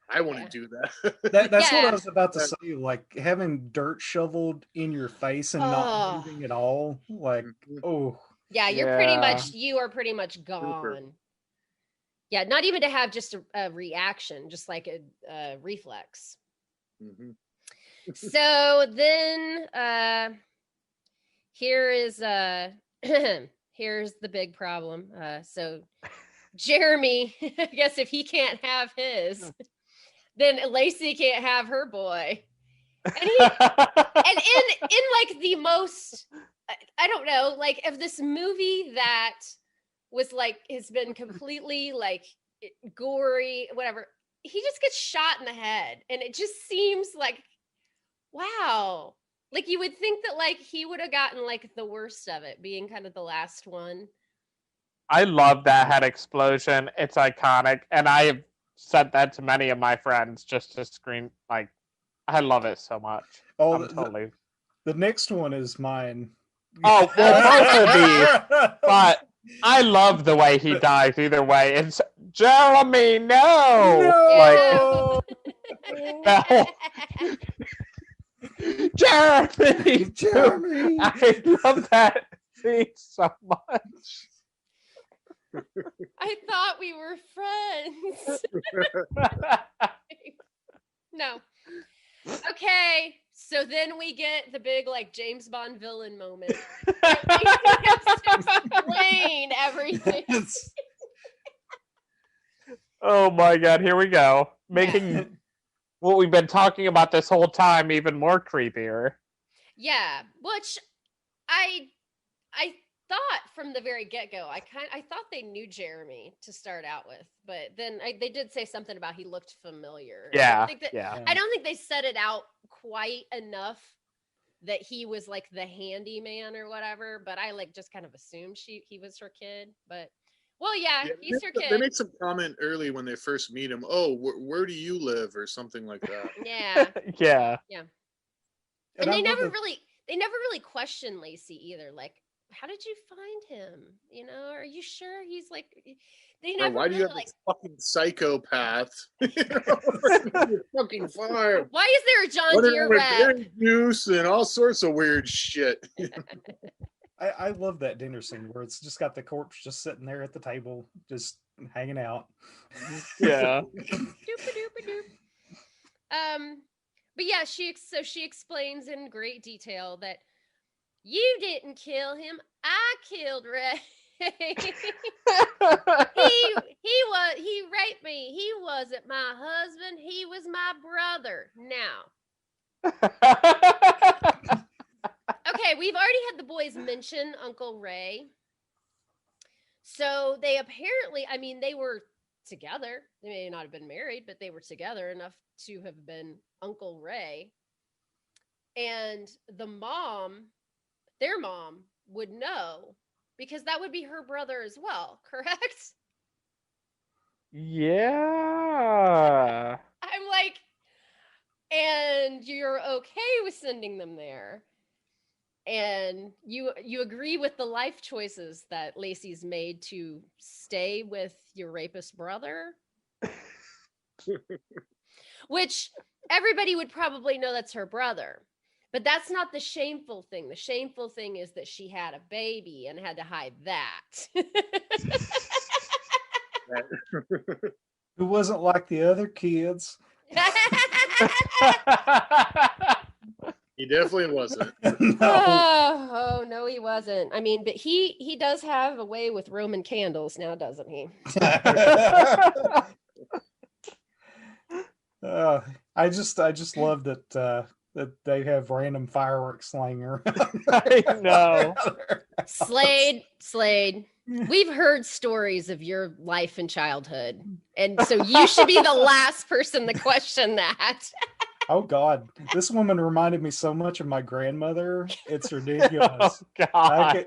I wouldn't do that. That's what I was about to say. Like having dirt shoveled in your face and not moving at all. Like, yeah, you are pretty much gone. Super. Yeah, not even to have just a reaction, just like a reflex. Mm-hmm. So then here's the big problem. So Jeremy, I guess if he can't have his, then Lacey can't have her boy. And in like the most, I don't know, like of this movie that was like has been completely like gory, whatever. He just gets shot in the head, and it just seems like, wow, like you would think that like he would have gotten like the worst of it, being kind of the last one. I love that head explosion. It's iconic, and I have said that to many of my friends just to scream. Like, I love it so much. Oh, totally. The next one is mine. Oh, well, both of these, but I love the way he dies either way. It's Jeremy, no! Like, Jeremy! I love that scene so much. I thought we were friends. No. Okay, so then we get the big like James Bond villain moment. He has to explain everything. Oh my god, here we go. Making what we've been talking about this whole time even more creepier. Yeah, which I thought from the very get-go, I thought they knew Jeremy to start out with, but then they did say something about he looked familiar. Yeah, I don't think they set it out quite enough that he was like the handyman or whatever, but I like just kind of assumed he was her kid. But well, yeah, he's her kid. They make some comment early when they first meet him. Oh, where do you live, or something like that. Yeah. And they never really question Lacey either. Like, how did you find him? Are you sure he's like? They never. Why do you have like this fucking psychopath? Fucking farm. Why is there a John Deere rep? Juice and all sorts of weird shit. I love that dinner scene where it's just got the corpse just sitting there at the table, just hanging out. Yeah. But yeah, she explains in great detail that you didn't kill him. I killed Ray. he raped me. He wasn't my husband. He was my brother. Now. Okay, we've already had the boys mention Uncle Ray. So they apparently, I mean, they were together. They may not have been married, but they were together enough to have been Uncle Ray. And their mom would know because that would be her brother as well, correct? Yeah. I'm like, and you're okay with sending them there. and you agree with the life choices that Lacey's made to stay with your rapist brother, which everybody would probably know that's her brother. But that's not the shameful thing. The shameful thing is that she had a baby and had to hide that. Who wasn't like the other kids. He definitely wasn't. No. Oh, no, he wasn't. I mean, but he does have a way with Roman candles now, doesn't he? I just love that they have random fireworks slaying around. I know. Slade, we've heard stories of your life and childhood, and so you should be the last person to question that. Oh God, this woman reminded me so much of my grandmother. It's ridiculous. Oh God.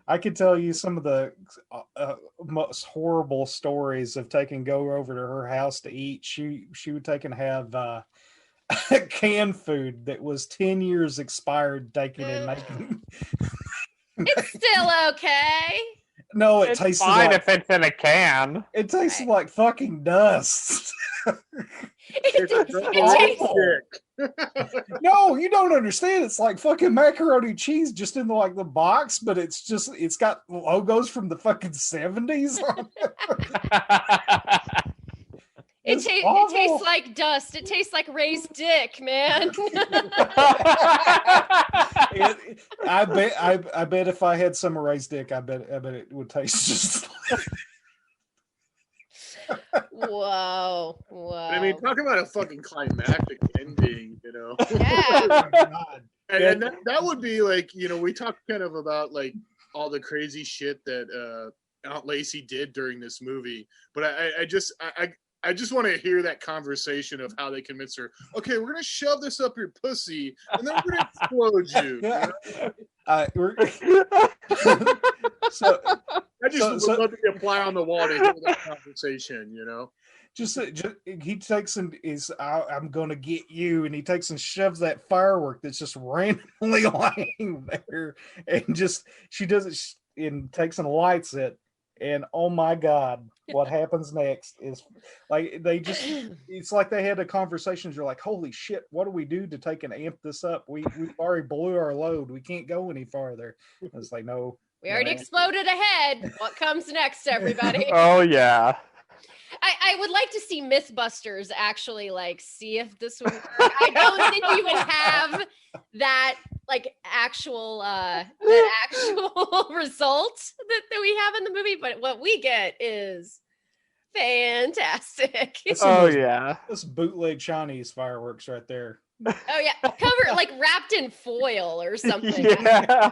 I could tell you some of the most horrible stories of go over to her house to eat. She would take and have canned food that was 10 years expired, taking and making. It's still okay. No, it It's tastes fine like if it's in a can. it tasted like fucking dust. It tastes No, you don't understand. It's like fucking macaroni cheese just in the box, but it's got logos from the fucking 70s on it. It tastes like dust. It tastes like Ray's dick, man. I bet if I had some Ray's dick, I bet it would taste just like. Whoa. I mean, talk about a fucking climactic ending, you know? Yeah. And that would be like, you know, we talked kind of about like all the crazy shit that Aunt Lacey did during this movie, but I just want to hear that conversation of how they convince her, okay, we're going to shove this up your pussy and then we're going to explode you. So I just would love to get a fly on the wall to hear that conversation, you know? Just he takes and I'm going to get you, and he takes and shoves that firework that's just randomly lying there, and she does it and takes and lights it. And oh my God, what happens next is like it's like they had a conversation. You're like, holy shit, what do we do to take and amp this up? We already blew our load. We can't go any farther. It's like, no. We already exploded ahead. What comes next, everybody? Oh yeah. I would like to see Mythbusters actually like see if this would work. I don't think you would have that like actual result that we have in the movie, but what we get is fantastic. Yeah. This bootleg Chinese fireworks right there. Oh yeah, covered like wrapped in foil or something. Yeah.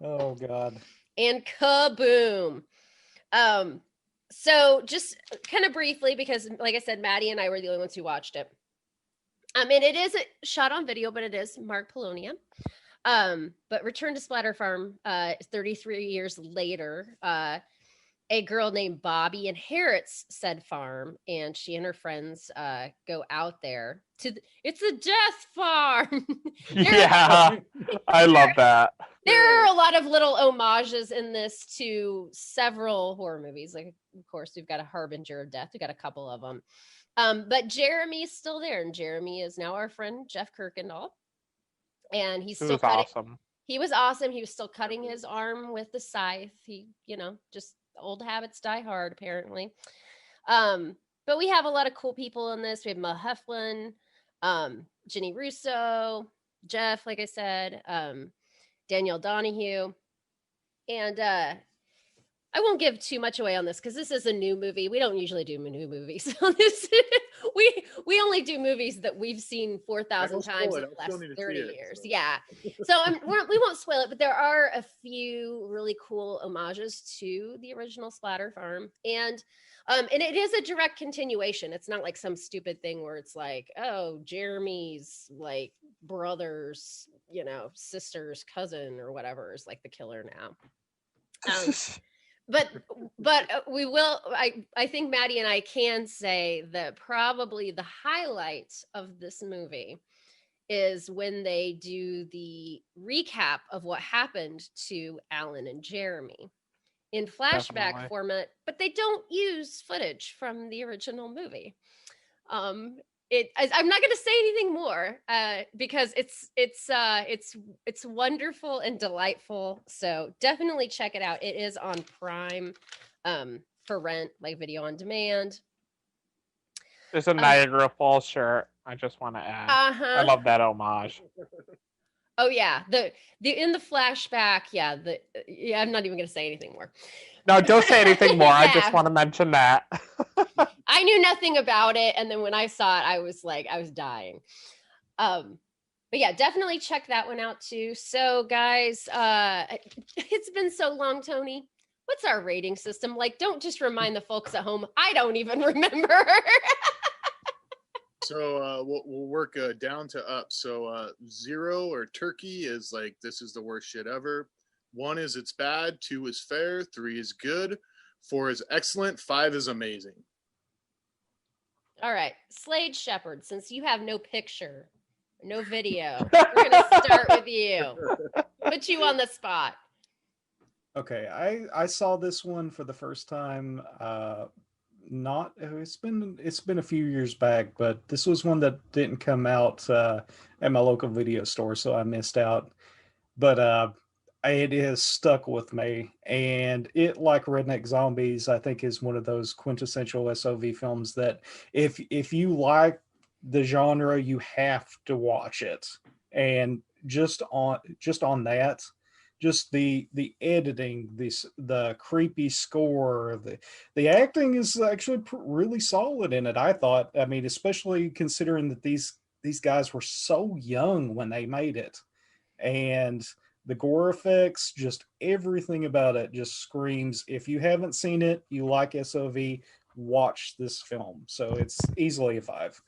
Oh God. And kaboom. So just kind of briefly, because like I said, Maddie and I were the only ones who watched it. And it is shot on video, but it is Mark Polonium. But Return to Splatter Farm, 33 years later, a girl named Bobby inherits said farm, and she and her friends go out there to it's a death farm. Yeah, I love that. There are a lot of little homages in this to several horror movies. Like, of course, we've got a Harbinger of Death. We've got a couple of them. But Jeremy's still there, and Jeremy is now our friend Jeff Kirkendall. And he's still cutting. Awesome. He was awesome. He was still cutting his arm with the scythe. He, just old habits die hard, apparently. But we have a lot of cool people in this. We have Mel Heflin, Ginny Russo, Jeff, like I said, Danielle Donahue. And I won't give too much away on this because this is a new movie. We don't usually do new movies on this. we only do movies that we've seen 4,000 times in the last 30 years. So. Yeah. So we won't spoil it, but there are a few really cool homages to the original Splatter Farm. And it is a direct continuation. It's not like some stupid thing where it's like, oh, Jeremy's like brother's, sister's cousin or whatever is like the killer now. But we will. I think Maddie and I can say that probably the highlight of this movie is when they do the recap of what happened to Alan and Jeremy in flashback Definitely. format, but they don't use footage from the original movie. I'm not going to say anything more because it's wonderful and delightful. So definitely check it out. It is on Prime for rent, like video on demand. There's a Niagara Falls shirt. I just want to add. I love that homage. Oh yeah, the in the flashback, yeah, I'm not even going to say anything more. No, don't say anything more. Yeah. I just want to mention that. I knew nothing about it, and then when I saw it, I was dying. But yeah, definitely check that one out too. So guys, it's been so long, Tony. What's our rating system? Like, don't just remind the folks at home. I don't even remember. So we'll work down to up. So 0 or turkey is like, this is the worst shit ever. 1 is it's bad. 2 is fair. 3 is good. 4 is excellent. 5 is amazing. All right, Slade Shepherd, since you have no picture, no video, we're going to start with you. Put you on the spot. Okay, I saw this one for the first time. It's been a few years back, but this was one that didn't come out at my local video store, so I missed out. But it has stuck with me, and it, like Redneck Zombies, I think is one of those quintessential SOV films that if you like the genre, you have to watch it. And just on that, just the editing, the creepy score, the acting is actually really solid in it, I thought. I mean, especially considering that these guys were so young when they made it, and the gore effects, just everything about it just screams, if you haven't seen it, you like SOV, watch this film. So it's easily a 5.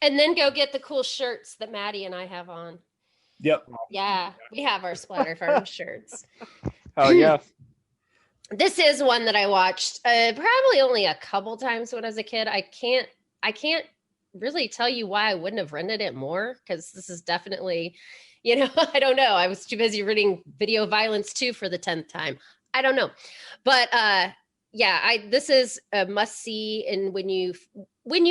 And then go get the cool shirts that Maddie and I have on. Yep. Yeah, we have our Splatter Farm shirts. Oh, yes. This is one that I watched probably only a couple times when I was a kid. I can't really tell you why I wouldn't have rented it more, because this is definitely, I don't know. I was too busy reading Video Violence 2 for the 10th time. I don't know. But this is a must see. And when you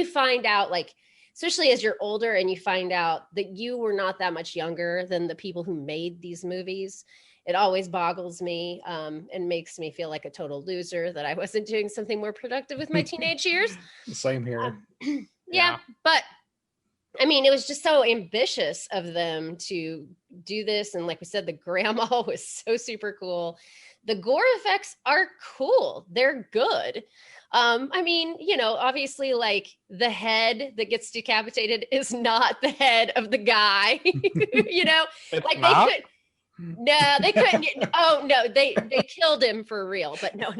find out, like, especially as you're older and you find out that you were not that much younger than the people who made these movies, it always boggles me and makes me feel like a total loser that I wasn't doing something more productive with my teenage years. Same here. Yeah, but I mean, it was just so ambitious of them to do this. And like we said, the grandma was so super cool. The gore effects are cool. They're good. I mean, obviously, like, the head that gets decapitated is not the head of the guy. Like not? they could. No, they couldn't. Oh no, they killed him for real. But no.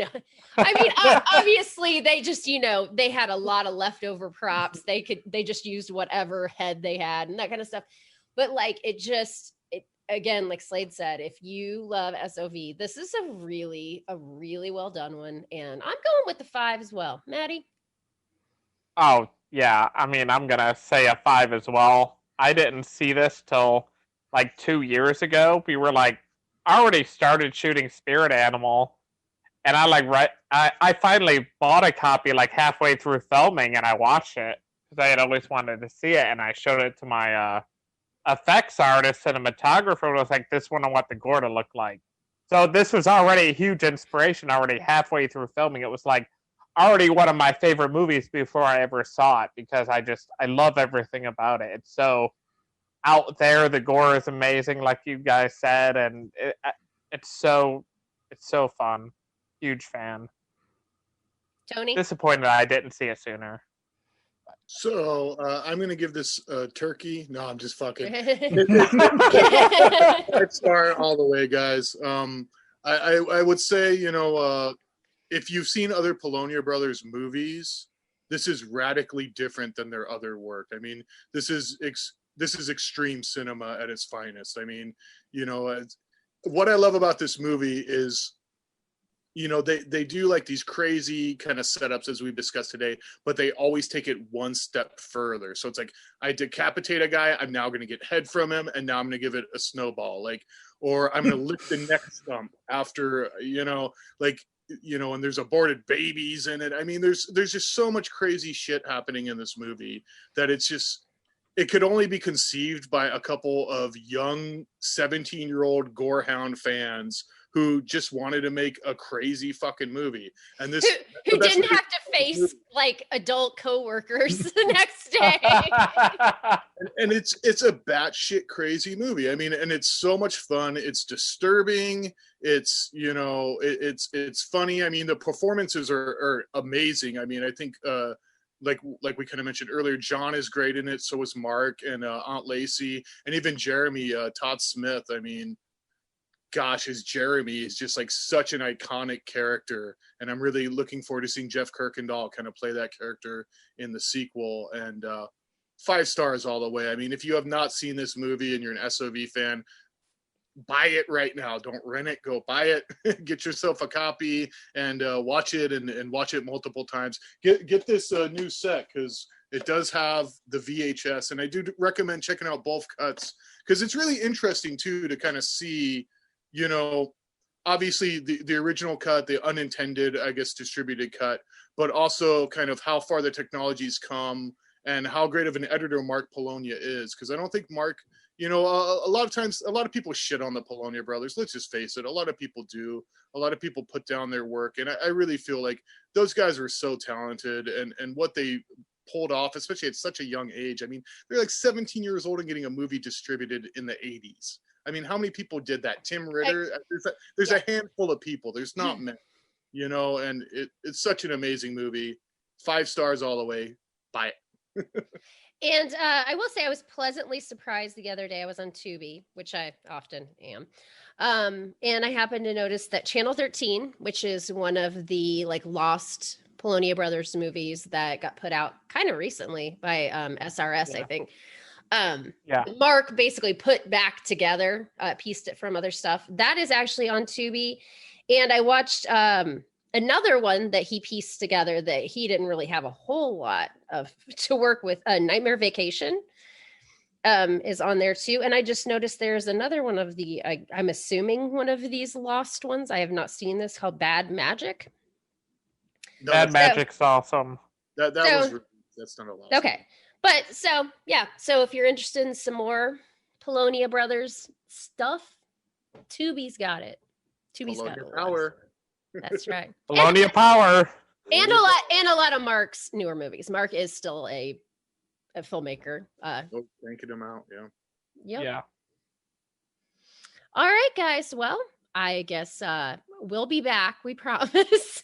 I mean, obviously, they just they had a lot of leftover props. They just used whatever head they had and that kind of stuff. But like, it again, like Slade said, if you love SOV, this is a really well done one, and I'm going with the 5 as well. Maddie? Oh yeah, I mean, I'm gonna say a 5 as well. I didn't see this till like 2 years ago. We were like already started shooting Spirit Animal, and I finally bought a copy like halfway through filming, and I watched it because I had always wanted to see it, and I showed it to my effects artist, cinematographer, and was like, this one I want the gore to look like. So this was already a huge inspiration already halfway through filming. It was like already one of my favorite movies before I ever saw it, because I love everything about it. It's so out there. The gore is amazing, like you guys said, and it's so fun. Huge fan. Tony? Disappointed I didn't see it sooner. So I'm going to give this turkey. No, I'm just fucking. 5 star all the way, guys. I would say, if you've seen other Polonia Brothers movies, this is radically different than their other work. I mean, this is extreme cinema at its finest. I mean, what I love about this movie is you know, they do like these crazy kind of setups as we've discussed today, but they always take it one step further. So it's like, I decapitate a guy, I'm now going to get head from him, and now I'm going to give it a snowball, like, or I'm going to lift the neck stump after, you know, like, you know, and there's aborted babies in it. I mean, there's just so much crazy shit happening in this movie that it's just, it could only be conceived by a couple of young 17-year-old gorehound fans who just wanted to make a crazy fucking movie. And this who didn't have to face like adult coworkers the next day. And it's a batshit crazy movie. I mean, and it's so much fun. It's disturbing. It's, you know, it's funny. I mean, the performances are amazing. I mean, I think like we kind of mentioned earlier, John is great in it. So is Mark and Aunt Lacey, and even Jeremy, Todd Smith. I mean, gosh, as Jeremy is just like such an iconic character, and I'm really looking forward to seeing Jeff Kirkendall kind of play that character in the sequel. And 5 stars all the way. I mean, if you have not seen this movie and you're an SOV fan, buy it right now. Don't rent it. Go buy it. Get yourself a copy and watch it, and watch it multiple times. Get this new set, because it does have the VHS, and I do recommend checking out both cuts, because it's really interesting too to kind of see, you know, obviously the original cut, the unintended, I guess, distributed cut, but also kind of how far the technology's come and how great of an editor Mark Polonia is. Because I don't think Mark, you know, a lot of times, a lot of people shit on the Polonia brothers. Let's just face it. A lot of people do. A lot of people put down their work. And I really feel like those guys were so talented, and what they pulled off, especially at such a young age. I mean, they're like 17 years old and getting a movie distributed in the 80s. I mean, how many people did that? Tim Ritter? There's a handful of people. There's not many, you know, and it's such an amazing movie. 5 stars all the way. Buy it. And I will say I was pleasantly surprised the other day. I was on Tubi, which I often am. And I happened to notice that Channel 13, which is one of the like lost Polonia Brothers movies that got put out kind of recently by SRS, I think. Mark basically put back together, pieced it from other stuff. That is actually on Tubi. And I watched another one that he pieced together that he didn't really have a whole lot of to work with. Nightmare Vacation is on there too. And I just noticed there's another one of the, I'm assuming one of these lost ones. I have not seen this, called Bad Magic. No, Bad Magic's awesome. That's not a lost. Okay. But so, yeah. So if you're interested in some more Polonia Brothers stuff, Tubi's got it. Tubi's got it. Power. That's right. Polonia Power. And a lot of Mark's newer movies. Mark is still a filmmaker. Cranking them out, yeah. Yep. Yeah. All right, guys. Well, I guess we'll be back. We promise.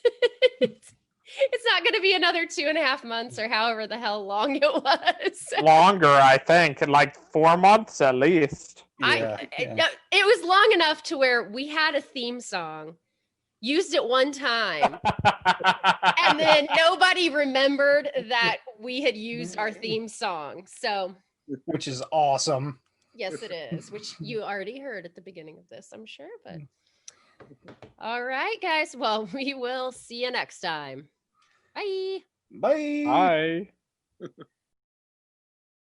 It's not going to be another 2.5 months or however the hell long it was. Longer, I think. Like 4 months at least. It was long enough to where we had a theme song, used it one time, and then nobody remembered that we had used our theme song. So, which is awesome. Yes, it is, which you already heard at the beginning of this, I'm sure. But all right, guys. Well, we will see you next time. Bye. Bye. Bye.